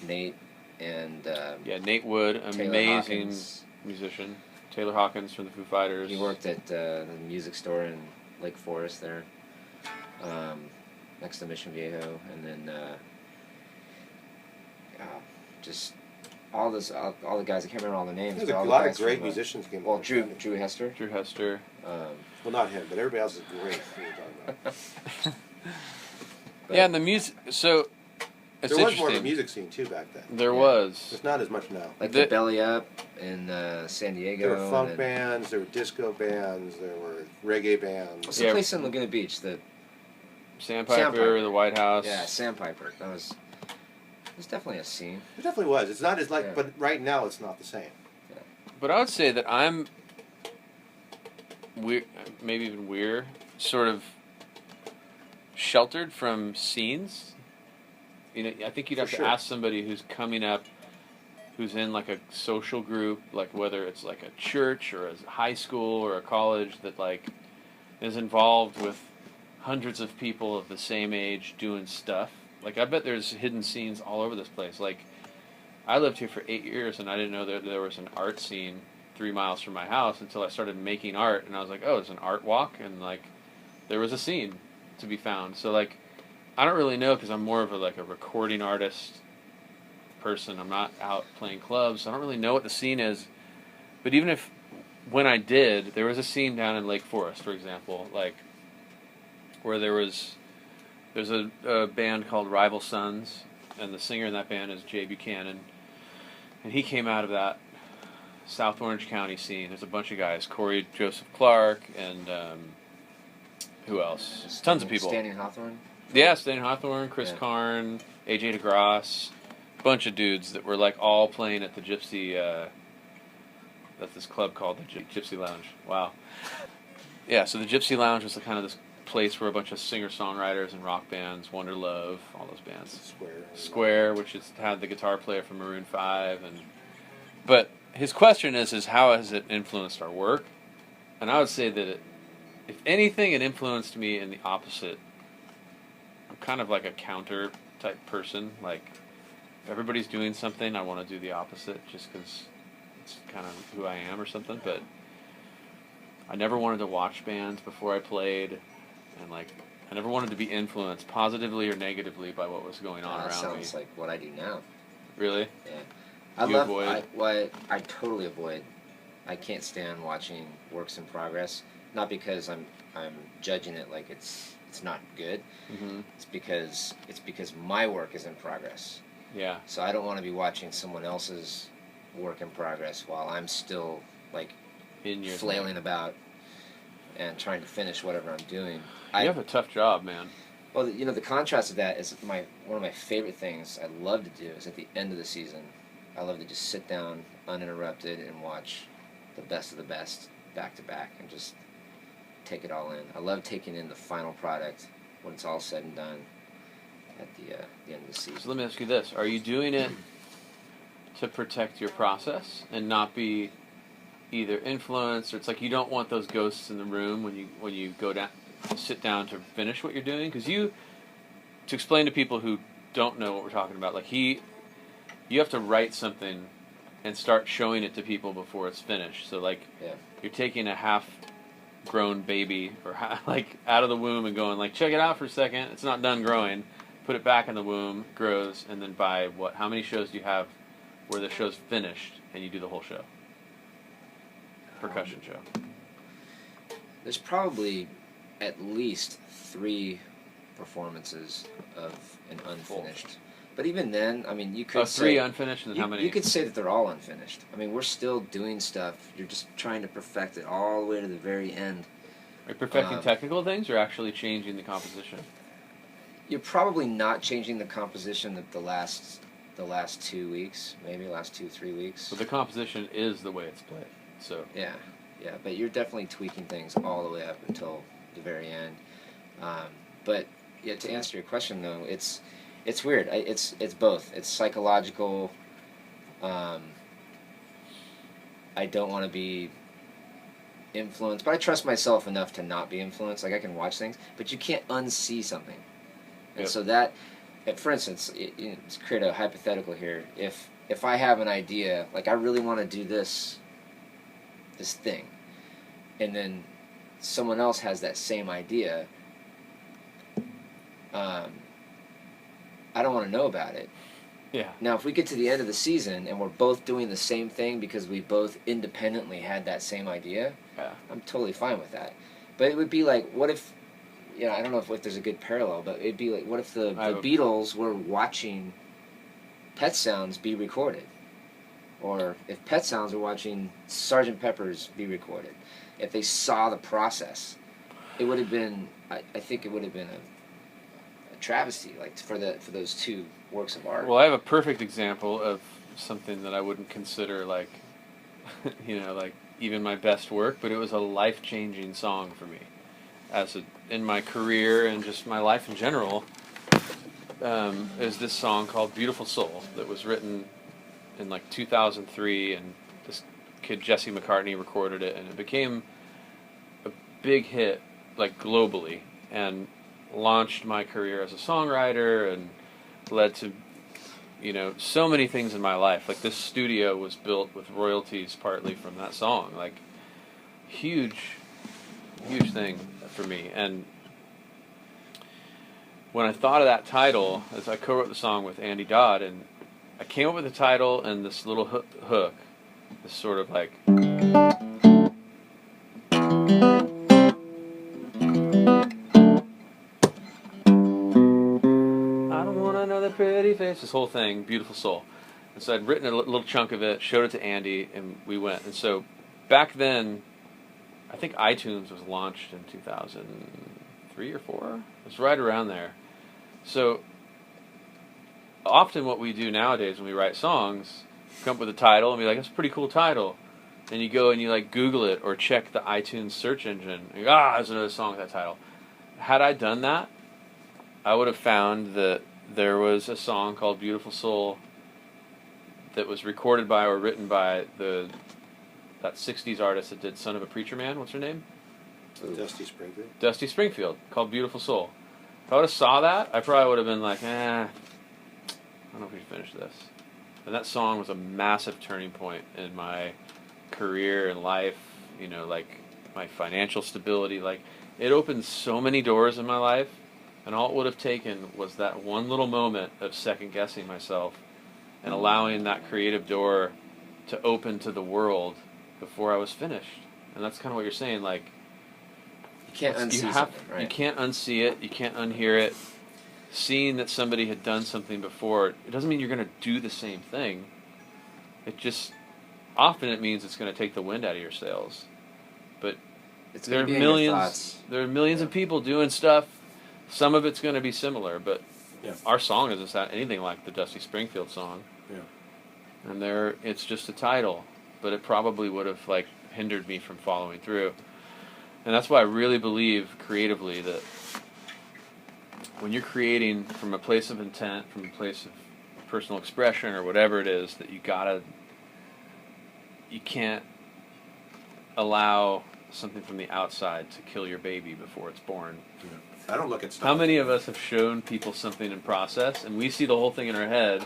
Speaker 2: Nate and
Speaker 1: Yeah, Nate Wood,
Speaker 2: Taylor
Speaker 1: amazing
Speaker 2: Hawkins.
Speaker 1: musician. Taylor Hawkins from the Foo Fighters.
Speaker 2: He worked at the music store in Lake Forest there, next to Mission Viejo, and then just all the guys. I can't remember all the names.
Speaker 3: There's
Speaker 2: but
Speaker 3: a
Speaker 2: all the
Speaker 3: lot
Speaker 2: guys
Speaker 3: of great
Speaker 2: from,
Speaker 3: musicians came.
Speaker 2: Well,
Speaker 3: from
Speaker 2: Drew
Speaker 3: Orange
Speaker 2: Drew Hester.
Speaker 1: Drew Hester.
Speaker 3: Well, not him, but everybody else is great. Who we're talking about.
Speaker 1: Yeah, and the music. So it's
Speaker 3: There was more of a
Speaker 1: interesting.
Speaker 3: music scene too back then.
Speaker 1: There
Speaker 2: Yeah.
Speaker 1: was.
Speaker 3: There's not as much now.
Speaker 2: Like
Speaker 1: The-
Speaker 2: the Belly Up in San Diego.
Speaker 3: There were funk
Speaker 2: and then,
Speaker 3: bands, there were disco bands, there were reggae bands.
Speaker 2: what's
Speaker 1: Yeah.
Speaker 2: the place in Laguna Beach?
Speaker 1: Sandpiper,
Speaker 2: Sandpiper.
Speaker 1: the White House.
Speaker 2: Yeah, Sandpiper. There's definitely a scene.
Speaker 3: It definitely was. It's not as like,
Speaker 2: Yeah.
Speaker 3: but right now it's not the same.
Speaker 1: But I would say that I'm weird, maybe even weird, sort of sheltered from scenes. You know, I think you'd
Speaker 3: For
Speaker 1: have
Speaker 3: sure.
Speaker 1: to ask somebody who's coming up, who's in like a social group, like whether it's like a church or a high school or a college that like is involved with hundreds of people of the same age doing stuff. Like I bet there's hidden scenes all over this place. Like I lived here for 8 years and I didn't know that there was an art scene 3 miles from my house until I started making art, and I was like, oh, there's an art walk, and like there was a scene to be found. So like I don't really know because I'm more of a like a recording artist person. I'm not out playing clubs. So I don't really know what the scene is. But even if when I did, there was a scene down in Lake Forest, for example, like where there's a band called Rival Sons, and the singer in that band is Jay Buchanan, and he came out of that South Orange County scene. There's a bunch of guys, Corey Joseph Clark, and who else? Tons of people.
Speaker 2: Standing Hawthorne.
Speaker 1: Yeah, Stan Hawthorne, Chris
Speaker 2: Yeah.
Speaker 1: Karn, AJ DeGrasse, bunch of dudes that were like all playing at the Gypsy. That's this club called the Gypsy Lounge. Wow. Yeah, so the Gypsy Lounge was kind of this place where a bunch of singer-songwriters and rock bands, Wonder Love, all those bands. Square, which had the guitar player from Maroon 5, but his question is how has it influenced our work? And I would say that if anything, it influenced me in the opposite. I'm kind of like a counter type person. Like if everybody's doing something, I want to do the opposite, just because it's kind of who I am or something. But I never wanted to watch bands before I played, and like I never wanted to be influenced positively or negatively by what was going on
Speaker 2: That
Speaker 1: around me.
Speaker 2: sounds like what I do now.
Speaker 1: Really?
Speaker 2: Yeah.
Speaker 1: You avoid?
Speaker 2: I totally avoid. I can't stand watching works in progress. Not because I'm judging it like it's not good.
Speaker 1: Mm-hmm.
Speaker 2: It's because my work is in progress.
Speaker 1: Yeah.
Speaker 2: So I don't want to be watching someone else's work in progress while I'm still like
Speaker 1: In your
Speaker 2: flailing about and trying to finish whatever I'm doing.
Speaker 1: You have a tough job, man.
Speaker 2: Well, you know, the contrast of that is one of my favorite things I love to do is at the end of the season, I love to just sit down uninterrupted and watch the best of the best back to back and just take it all in. I love taking in the final product when it's all said and done at the end of the season.
Speaker 1: So let me ask you this: are you doing it to protect your process and not be either influenced, or it's like you don't want those ghosts in the room when you go down, sit down to finish what you're doing? Because to explain to people who don't know what we're talking about, like you have to write something and start showing it to people before it's finished. So like you're taking a half-grown baby or like out of the womb and going like, check it out for a second. It's not done growing. Put it back in the womb, grows, and then by how many shows do you have where the show's finished and you do the whole show? Percussion show.
Speaker 2: There's probably at least 3 performances of an unfinished. But even then, I mean, you could say
Speaker 1: 3 unfinished, and how many?
Speaker 2: You could say that they're all unfinished. I mean, we're still doing stuff. You're just trying to perfect it all the way to the very end.
Speaker 1: Are you perfecting technical things or actually changing the composition?
Speaker 2: You're probably not changing the composition of the last the last 2 weeks, maybe last 2-3 weeks.
Speaker 1: But the composition is the way it's played. So
Speaker 2: Yeah, but you're definitely tweaking things all the way up until the very end. But yeah, to answer your question though, it's weird. It's both. It's psychological. I don't want to be influenced, but I trust myself enough to not be influenced. Like I can watch things, but you can't unsee something. And so that, for instance, to create a hypothetical here, if I have an idea, like I really want to do this thing, and then someone else has that same idea, I don't want to know about it.
Speaker 1: yeah,
Speaker 2: Now, if we get to the end of the season and we're both doing the same thing because we both independently had that same idea, I'm totally fine with that. But it would be like, what if, I don't know if there's a good parallel, but it'd be like, what if the Beatles were watching Pet Sounds be recorded? Or if Pet Sounds were watching Sgt. Pepper's be recorded? If they saw the process, it would have been, I think it would have been a travesty, like for those two works of art.
Speaker 1: Well, I have a perfect example of something that I wouldn't consider like, like even my best work, but it was a life-changing song for me, in my career and just my life in general. Is this song called "Beautiful Soul" that was written in like 2003, and this kid Jesse McCartney recorded it, and it became a big hit, like globally, and launched my career as a songwriter and led to so many things in my life. Like this studio was built with royalties partly from that song. Like huge thing for me. And when I thought of that title, as I co-wrote the song with Andy Dodd, and I came up with the title and this little hook, this sort of like pretty face, this whole thing, Beautiful Soul. And so I'd written a little chunk of it, showed it to Andy, and we went. And so back then, I think iTunes was launched in 2003 or 4. It was right around there. So often what we do nowadays when we write songs, come up with a title and be like, that's a pretty cool title. And you go and you like Google it or check the iTunes search engine. And you go, there's another song with that title. Had I done that, I would have found that there was a song called Beautiful Soul that was recorded by or written by that 60s artist that did Son of a Preacher Man. What's her name?
Speaker 3: Dusty Springfield.
Speaker 1: Dusty Springfield, called Beautiful Soul. If I would have saw that, I probably would have been like, I don't know if we should finish this. And that song was a massive turning point in my career and life, like my financial stability. Like, it opened so many doors in my life. And all it would have taken was that one little moment of second-guessing myself and allowing that creative door to open to the world before I was finished. And that's kind of what you're saying. Like,
Speaker 2: you can't unsee something, right?
Speaker 1: You can't unsee it. You can't unhear it. Seeing that somebody had done something before, it doesn't mean you're going to do the same thing. It just, often it means it's going to take the wind out of your sails. But there are millions of people doing stuff. Some of it's going to be similar, but our song isn't anything like the Dusty Springfield song. Yeah. And it's just a title, but it probably would have like hindered me from following through. And that's why I really believe creatively that when you're creating from a place of intent, from a place of personal expression or whatever it is, that you can't allow something from the outside to kill your baby before it's born.
Speaker 3: Yeah. I don't look at stuff.
Speaker 1: How many of us have shown people something in process, and we see the whole thing in our head,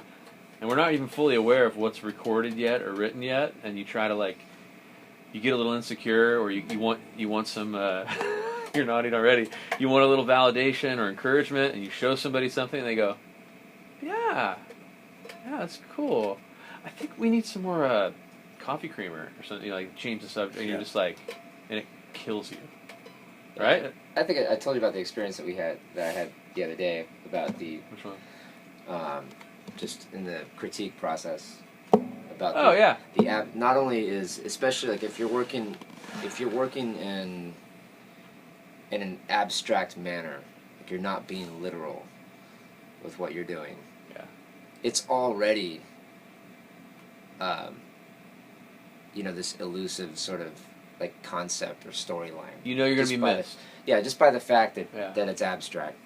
Speaker 1: and we're not even fully aware of what's recorded yet or written yet, and you try to you get a little insecure, or you want some, you're nodding already, you want a little validation or encouragement, and you show somebody something, and they go, yeah, that's cool. I think we need some more coffee creamer or something, change the subject, and you're just like, and it kills you. Right?
Speaker 2: I think I told you about the experience that I had the other day about the...
Speaker 1: Which one?
Speaker 2: Just in the critique process about the app. Not only is, especially like if you're working in an abstract manner, like you're not being literal with what you're doing.
Speaker 1: Yeah.
Speaker 2: it's already, this elusive sort of like concept or storyline.
Speaker 1: You know you're going to be missed.
Speaker 2: Just by the fact that,
Speaker 1: Yeah.
Speaker 2: that it's abstract.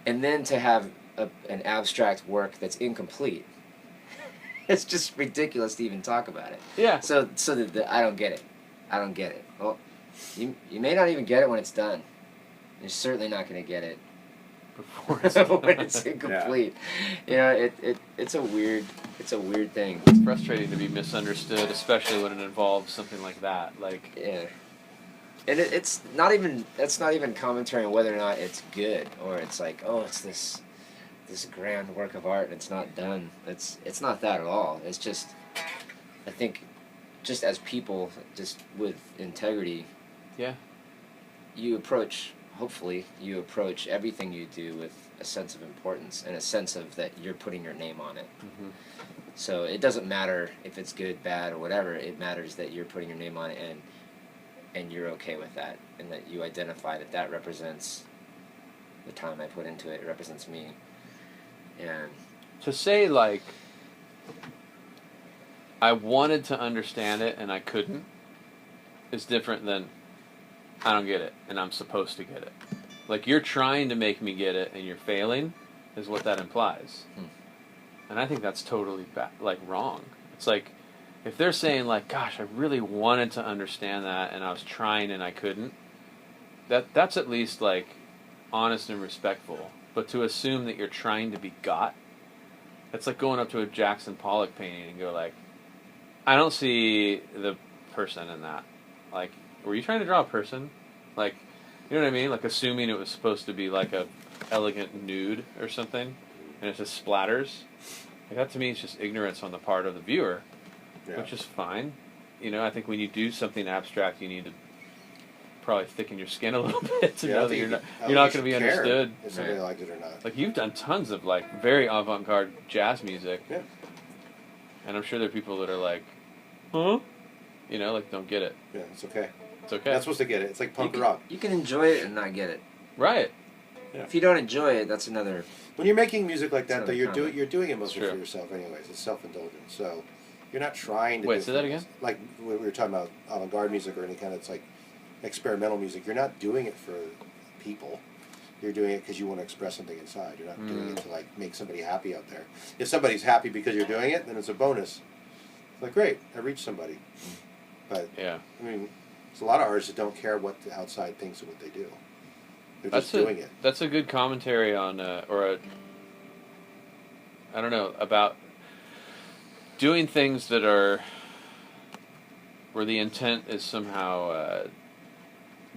Speaker 2: And then to have an abstract work that's incomplete, it's just ridiculous to even talk about it.
Speaker 1: Yeah.
Speaker 2: So I don't get it. I don't get it. Well, you may not even get it when it's done. You're certainly not going to get it
Speaker 1: Before it's done.
Speaker 2: when it's incomplete. It's a weird thing.
Speaker 1: It's frustrating to be misunderstood, especially when it involves something like that. Like,
Speaker 2: Yeah. And that's not even commentary on whether or not it's good, or it's like, oh, it's this grand work of art and it's not done. It's not that at all. It's just, I think, just as people, just with integrity,
Speaker 1: yeah,
Speaker 2: hopefully you approach everything you do with a sense of importance and a sense of that you're putting your name on it.
Speaker 1: mm-hmm.
Speaker 2: So it doesn't matter if it's good, bad, or whatever. It matters that you're putting your name on it and you're okay with that, and that you identify that represents the time I put into it. It represents me. And
Speaker 1: To say, like, I wanted to understand it and I couldn't is different than I don't get it and I'm supposed to get it. Like, you're trying to make me get it and you're failing is what that implies. And I think that's totally wrong. It's like, if they're saying, like, gosh, I really wanted to understand that and I was trying and I couldn't, that's at least, like, honest and respectful. But to assume that you're trying to be got, that's like going up to a Jackson Pollock painting and go, like, I don't see the person in that. Like, were you trying to draw a person? Like, you know what I mean? Like, assuming it was supposed to be, like, a elegant nude or something, and it just splatters. Like, that to me is just ignorance on the part of the viewer.
Speaker 3: Yeah.
Speaker 1: Which is fine. I think when you do something abstract, you need to probably thicken your skin a little bit to know that you're not going to be understood.
Speaker 3: If somebody likes it or not.
Speaker 1: Like, you've done tons of, like, very avant-garde jazz music.
Speaker 3: Yeah.
Speaker 1: And I'm sure there are people that are like, huh? Like, don't get it.
Speaker 3: Yeah, it's okay.
Speaker 1: It's okay.
Speaker 3: You're not supposed to get it. It's like punk rock.
Speaker 2: You can enjoy it and not get it.
Speaker 1: Right.
Speaker 3: Yeah.
Speaker 2: If you don't enjoy it, that's another...
Speaker 3: When you're making music like that, though,
Speaker 2: Another comment.
Speaker 3: you're doing it mostly
Speaker 1: True.
Speaker 3: for yourself anyways. It's self-indulgent. So you're not trying to
Speaker 1: Wait,
Speaker 3: do
Speaker 1: say that
Speaker 3: things.
Speaker 1: again?
Speaker 3: Like when we were talking about avant-garde music or any kind of, it's like experimental music. You're not doing it for people. You're doing it because you want to express something inside. You're not doing it to, like, make somebody happy out there. If somebody's happy because you're doing it, then it's a bonus. It's like, great, I reached somebody. But,
Speaker 1: Yeah.
Speaker 3: I mean, there's a lot of artists that don't care what the outside thinks of what they do. They're just doing it.
Speaker 1: That's a good commentary on, I don't know, about doing things that are, where the intent is somehow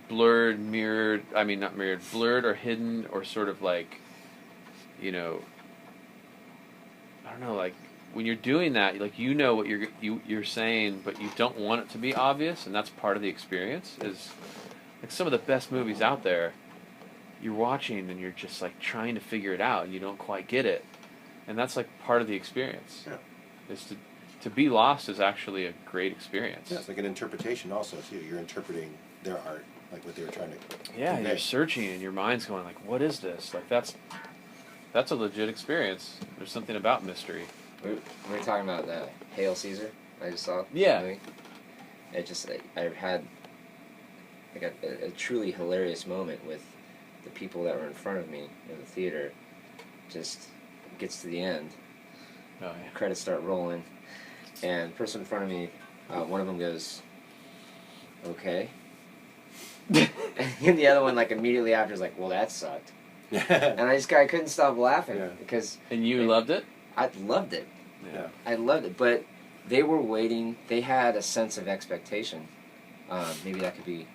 Speaker 1: blurred, not mirrored, blurred or hidden, or sort of like, I don't know, like, when you're doing that, like, what you're saying, but you don't want it to be obvious, and that's part of the experience. Is like some of the best movies out there, you're watching and you're just, like, trying to figure it out and you don't quite get it, and that's, like, part of the experience.
Speaker 3: Yeah.
Speaker 1: Is to be lost is actually a great experience.
Speaker 3: Yeah, it's like an interpretation also, too. You're interpreting their art, like what they were trying to
Speaker 1: Yeah,
Speaker 3: convey.
Speaker 1: you're searching and your mind's going, like, what is this? Like, that's a legit experience. There's something about mystery.
Speaker 2: We were talking about Hail Caesar. I just saw.
Speaker 1: Yeah.
Speaker 2: The movie. I had like a truly hilarious moment with the people that were in front of me in the theater. Just gets to the end.
Speaker 1: Oh, yeah.
Speaker 2: Credits start rolling, and the person in front of me, one of them goes, "Okay," and the other one, like, immediately after is like, "Well, that sucked," and I couldn't stop laughing because.
Speaker 1: And you loved it?
Speaker 2: I loved it.
Speaker 3: Yeah.
Speaker 2: I loved it, but they were waiting. They had a sense of expectation. Maybe that could be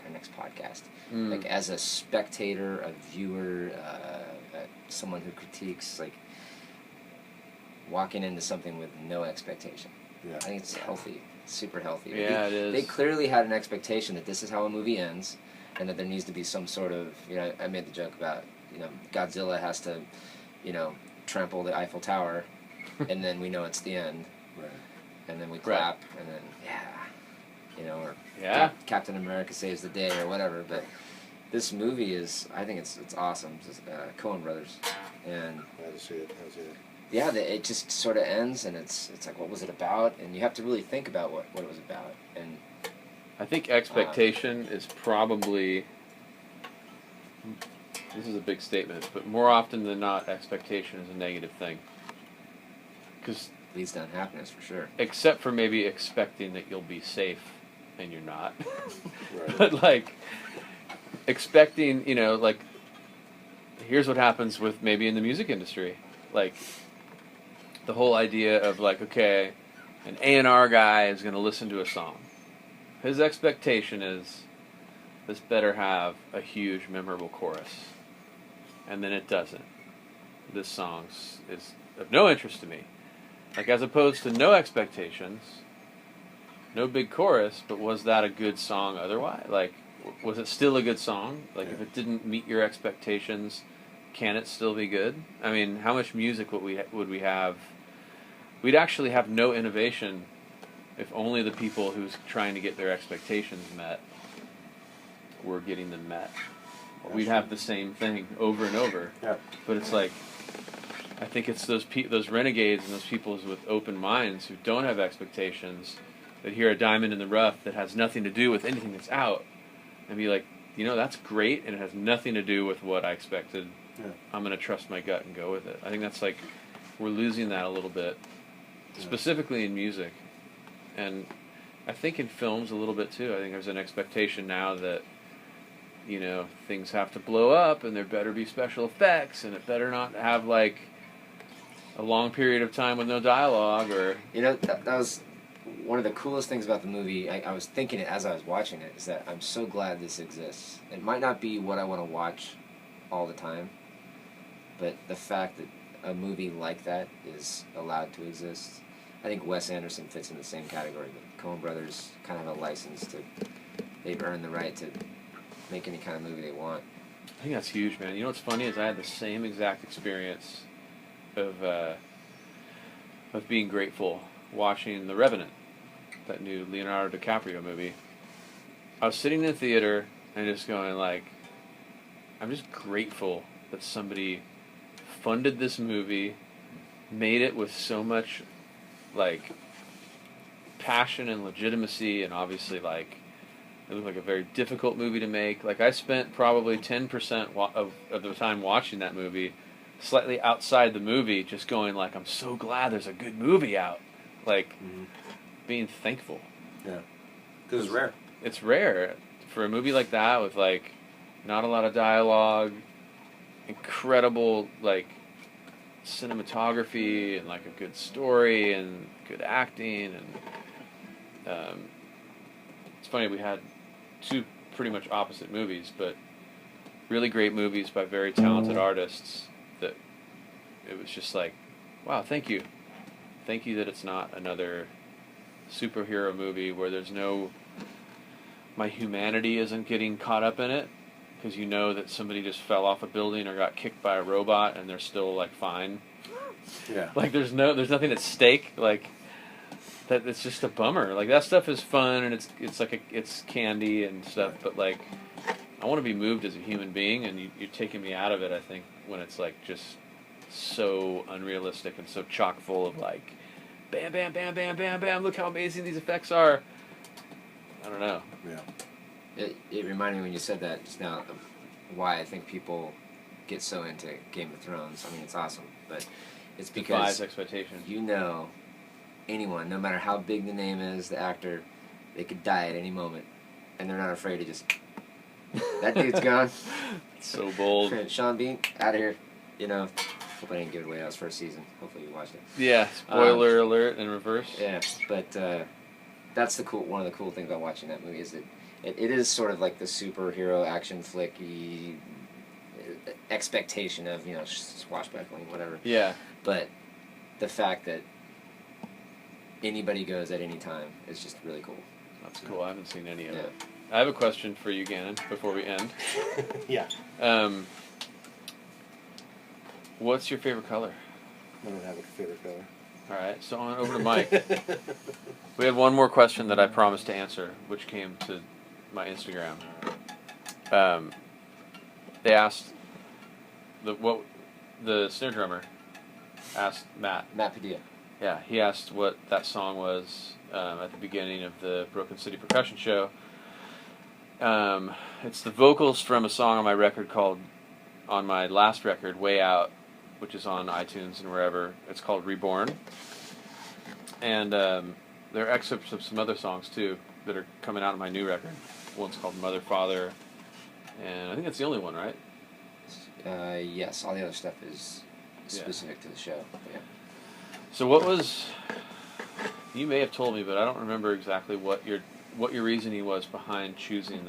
Speaker 2: our next podcast. Like, as a spectator, a viewer, someone who critiques, like, walking into something with no expectation.
Speaker 3: Yeah.
Speaker 2: I think it's healthy, super healthy.
Speaker 1: Yeah, it is.
Speaker 2: They clearly had an expectation that this is how a movie ends, and that there needs to be some sort of, I made the joke about, Godzilla has to, trample the Eiffel Tower, and then we know it's the end.
Speaker 3: Right.
Speaker 2: And then we clap, and then, or
Speaker 1: Yeah.
Speaker 2: Captain America saves the day, or whatever. But this movie is, I think it's awesome. It's Coen Brothers, and
Speaker 3: I had to see it.
Speaker 2: yeah, it just sort of ends, and it's like, what was it about? And you have to really think about what it was about. And
Speaker 1: I think expectation is probably, this is a big statement, but more often than not, expectation is a negative thing. Because
Speaker 2: leads to unhappiness for sure.
Speaker 1: Except for maybe expecting that you'll be safe, and you're not.
Speaker 3: Right.
Speaker 1: But like expecting, you know, like here's what happens with maybe in the music industry, like the whole idea of like, okay, an A&R guy is going to listen to a song. His expectation is this better have a huge, memorable chorus, and then it doesn't. This song is of no interest to me. Like, as opposed to no expectations, no big chorus, but was that a good song otherwise? Like, was it still a good song? Like, if it didn't meet your expectations, can it still be good? I mean, how much music would we have? We'd actually have no innovation if only the people who's trying to get their expectations met were getting them met. We'd have the same thing over and over.
Speaker 3: Yeah.
Speaker 1: But it's like, I think it's those renegades and those people with open minds who don't have expectations that hear a diamond in the rough that has nothing to do with anything that's out and be like, you know, that's great and it has nothing to do with what I expected.
Speaker 3: Yeah.
Speaker 1: I'm going to trust my gut and go with it. I think that's like, we're losing that a little bit, specifically in music. And I think in films a little bit too. I think there's an expectation now that, you know, things have to blow up and there better be special effects and it better not have like a long period of time with no dialogue or...
Speaker 2: You know, that was one of the coolest things about the movie. I was thinking it as I was watching it, is that I'm so glad this exists. It might not be what I want to watch all the time, but the fact that a movie like that is allowed to exist, I think Wes Anderson fits in the same category. The Coen brothers kind of have a license to... They've earned the right to make any kind of movie they want.
Speaker 1: I think that's huge, man. You know what's funny is I had the same exact experience of being grateful watching The Revenant, that new Leonardo DiCaprio movie. I was sitting in the theater and just going like, I'm just grateful that somebody funded this movie, made it with so much like passion and legitimacy, and obviously like it was like a very difficult movie to make. Like I spent probably 10% of the time watching that movie slightly outside the movie just going like, I'm so glad there's a good movie out. Like, being thankful.
Speaker 3: Yeah. Because it's rare.
Speaker 1: It's rare. For a movie like that with like not a lot of dialogue, incredible like cinematography and like a good story and good acting and it's funny, we had two pretty much opposite movies, but really great movies by very talented artists that it was just like, wow, thank you that it's not another superhero movie where there's no, my humanity isn't getting caught up in it, because you know that somebody just fell off a building or got kicked by a robot and they're still like fine.
Speaker 3: Yeah.
Speaker 1: Like there's nothing at stake. Like that, it's just a bummer. Like that stuff is fun and it's like it's candy and stuff, but like I want to be moved as a human being, and you're taking me out of it. I think when it's like just so unrealistic and so chock full of like, bam, bam, bam, bam, bam, bam. Look how amazing these effects are. I don't know.
Speaker 3: Yeah.
Speaker 2: It reminded me when you said that just now of why I think people get so into Game of Thrones. I mean, it's awesome, but it's because
Speaker 1: Defies expectation.
Speaker 2: you know anyone, no matter how big the name is, the actor, they could die at any moment, and they're not afraid to just, that dude's gone.
Speaker 1: So bold.
Speaker 2: Sean Bean, out of here. You know, hope I didn't give it away. That was first season. Hopefully you watched it.
Speaker 1: Yeah, spoiler alert in reverse.
Speaker 2: Yeah, but that's one of the cool things about watching that movie is that it is sort of like the superhero action flicky expectation of, you know, swashbuckling, whatever.
Speaker 1: Yeah.
Speaker 2: But the fact that anybody goes at any time is just really cool.
Speaker 1: That's cool. I haven't seen any of
Speaker 2: Yeah.
Speaker 1: it. I have a question for you, Gannon, before we end.
Speaker 3: Yeah.
Speaker 1: What's your favorite color?
Speaker 3: I don't have a favorite color.
Speaker 1: All right, so on over to Mike. We had one more question that I promised to answer, which came to my Instagram. They asked the snare drummer asked Matt.
Speaker 2: Matt Padilla.
Speaker 1: Yeah, he asked what that song was at the beginning of the Broken City Percussion show. It's the vocals from a song on my record on my last record, Way Out, which is on iTunes and wherever. It's called Reborn. And there are excerpts of some other songs, too, that are coming out of my new record. One's called Mother, Father, and I think that's the only one, right?
Speaker 2: Yes, all the other stuff is specific to the show. Yeah.
Speaker 1: So what was... You may have told me, but I don't remember exactly what your reasoning was behind choosing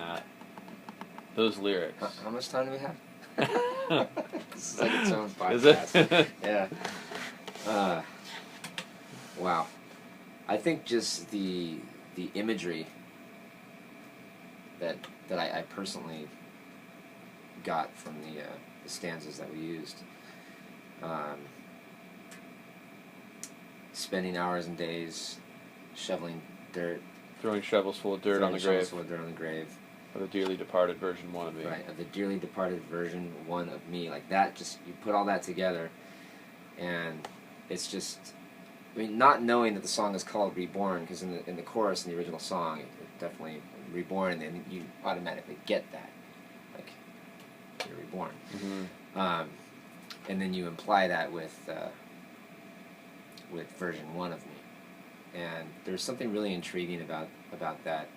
Speaker 1: those lyrics.
Speaker 2: How much time do we have? This is like its own podcast.
Speaker 1: Is it?
Speaker 2: Yeah. Wow. I think just the imagery that I personally got from the stanzas that we used. Spending hours and days shoveling dirt.
Speaker 1: Throwing shovels full of dirt on the grave.
Speaker 2: Full of dirt on the grave.
Speaker 1: Of the dearly departed version 1 of me.
Speaker 2: Right, of the dearly departed version 1 of me. Like that, just, you put all that together, and it's just, I mean, not knowing that the song is called Reborn, because in the chorus in the original song, it definitely Reborn, and then you automatically get that. Like, you're reborn.
Speaker 1: Mm-hmm.
Speaker 2: And then you imply that with version 1 of me. And there's something really intriguing about that.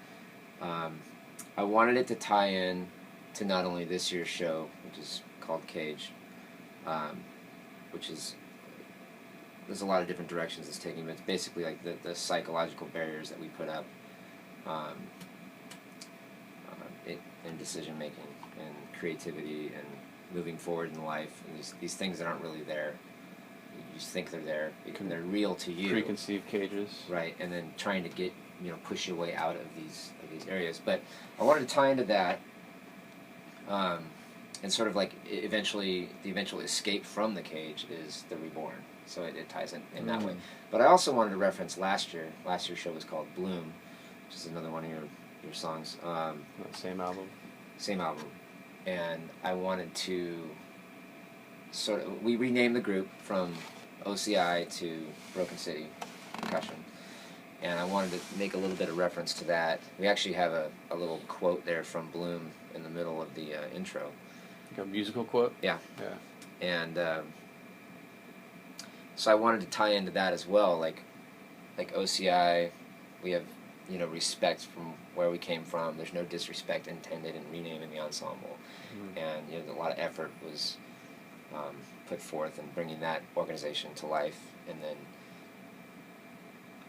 Speaker 2: I wanted it to tie in to not only this year's show, which is called Cage, which is, there's a lot of different directions it's taking, but it's basically like the psychological barriers that we put up in decision making and creativity and moving forward in life, and these things that aren't really there. You just think they're there, they're real to you.
Speaker 1: Preconceived cages.
Speaker 2: Right, and then trying to get, push your way out of these areas. But I wanted to tie into that, and sort of like the eventual escape from the cage is the reborn. So it ties in that way. But I also wanted to reference last year. Last year's show was called Bloom, which is another one of your songs.
Speaker 1: Same album.
Speaker 2: Same album. And I wanted to we renamed the group from OCI to Broken City Percussion. And I wanted to make a little bit of reference to that. We actually have a little quote there from Bloom in the middle of the intro.
Speaker 1: Like a musical quote?
Speaker 2: Yeah.
Speaker 1: Yeah.
Speaker 2: And so I wanted to tie into that as well. Like OCI, we have, respect from where we came from. There's no disrespect intended in renaming the ensemble. Mm-hmm. And, a lot of effort was put forth in bringing that organization to life. And then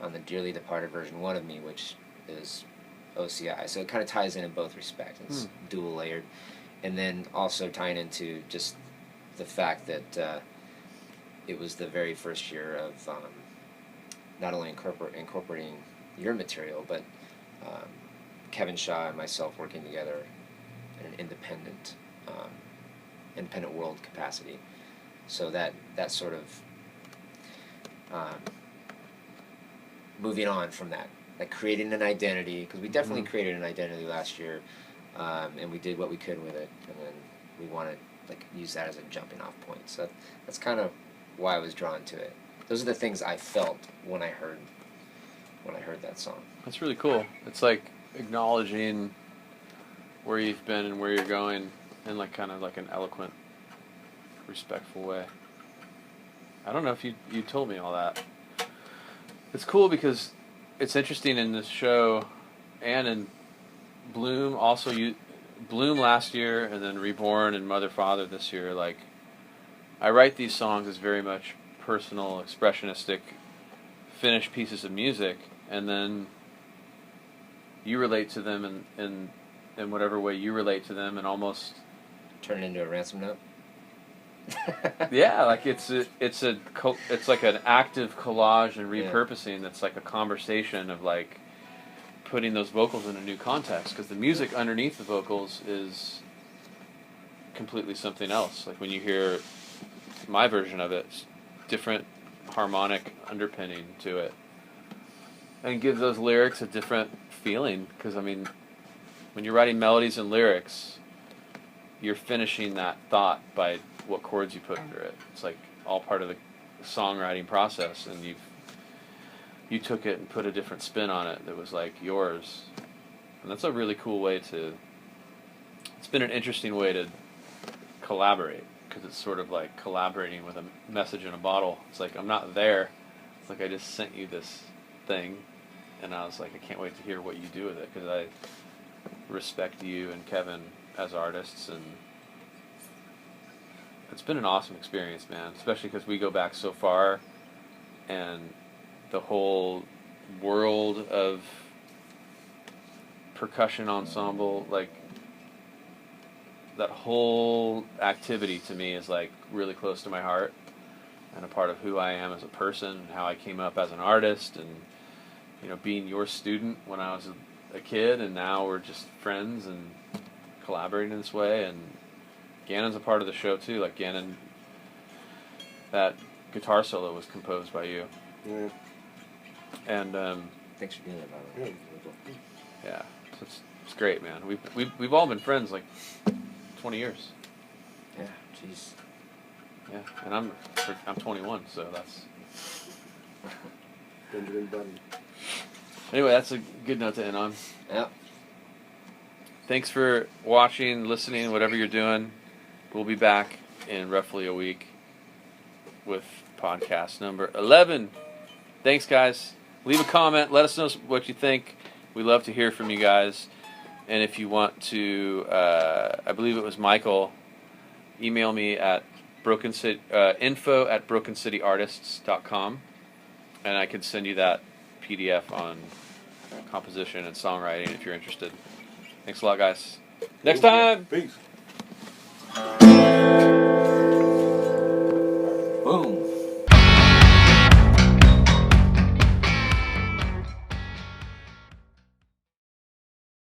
Speaker 2: on the dearly departed version 1 of me, which is OCI. So it kind of ties in both respects. It's dual layered. And then also tying into just the fact that it was the very first year of not only incorporating your material, but Kevin Shaw and myself working together in an independent world capacity. So that sort of moving on from that, like creating an identity, because we definitely created an identity last year, and we did what we could with it, and then we want to use that as a jumping off point. So that's kind of why I was drawn to it. Those are the things I felt when I heard that song.
Speaker 1: That's really cool. It's like acknowledging where you've been and where you're going in kind of an eloquent, respectful way. I don't know if you told me all that. It's cool because it's interesting in this show and in Bloom also. Bloom last year and then Reborn and Mother Father this year. I write these songs as very much personal, expressionistic, finished pieces of music, and then you relate to them in whatever way you relate to them, and almost
Speaker 2: turn it into a ransom note.
Speaker 1: Yeah, it's like an active collage and repurposing. That's like a conversation of putting those vocals in a new context, because the music underneath the vocals is completely something else. Like when you hear my version of it, it's different harmonic underpinning to it, and give those lyrics a different feeling. Because when you're writing melodies and lyrics, you're finishing that thought by what chords you put under it. It's all part of songwriting process, and you took it and put a different spin on it that was like yours, and that's a really cool way to. It's been an interesting way to collaborate, because it's sort of like collaborating with a message in a bottle. It's like I'm not there. It's like I just sent you this thing, and I was like, I can't wait to hear what you do with it, because I respect you and Kevin as artists, and it's been an awesome experience, man, especially because we go back so far, and the whole world of percussion ensemble, like that whole activity to me is like really close to my heart and a part of who I am as a person and how I came up as an artist, and being your student when I was a kid, and now we're just friends and collaborating in this way. And Gannon's a part of the show too. Like Gannon, that guitar solo was composed by you.
Speaker 3: Yeah.
Speaker 2: And thanks for doing that, by the way.
Speaker 1: Yeah, so it's great, man. We've all been friends like 20 years.
Speaker 2: Yeah, jeez.
Speaker 1: Yeah, and I'm 21, so that's.
Speaker 3: Benjamin Button.
Speaker 1: Anyway, that's a good note to end on.
Speaker 2: Yep.
Speaker 1: Thanks for watching, listening, whatever you're doing. We'll be back in roughly a week with podcast number 11. Thanks, guys. Leave a comment. Let us know what you think. We love to hear from you guys. And if you want to, I believe it was Michael, email me at info@brokencityartists.com, and I can send you that PDF on composition and songwriting if you're interested. Thanks a lot, guys. Next time!
Speaker 3: Peace.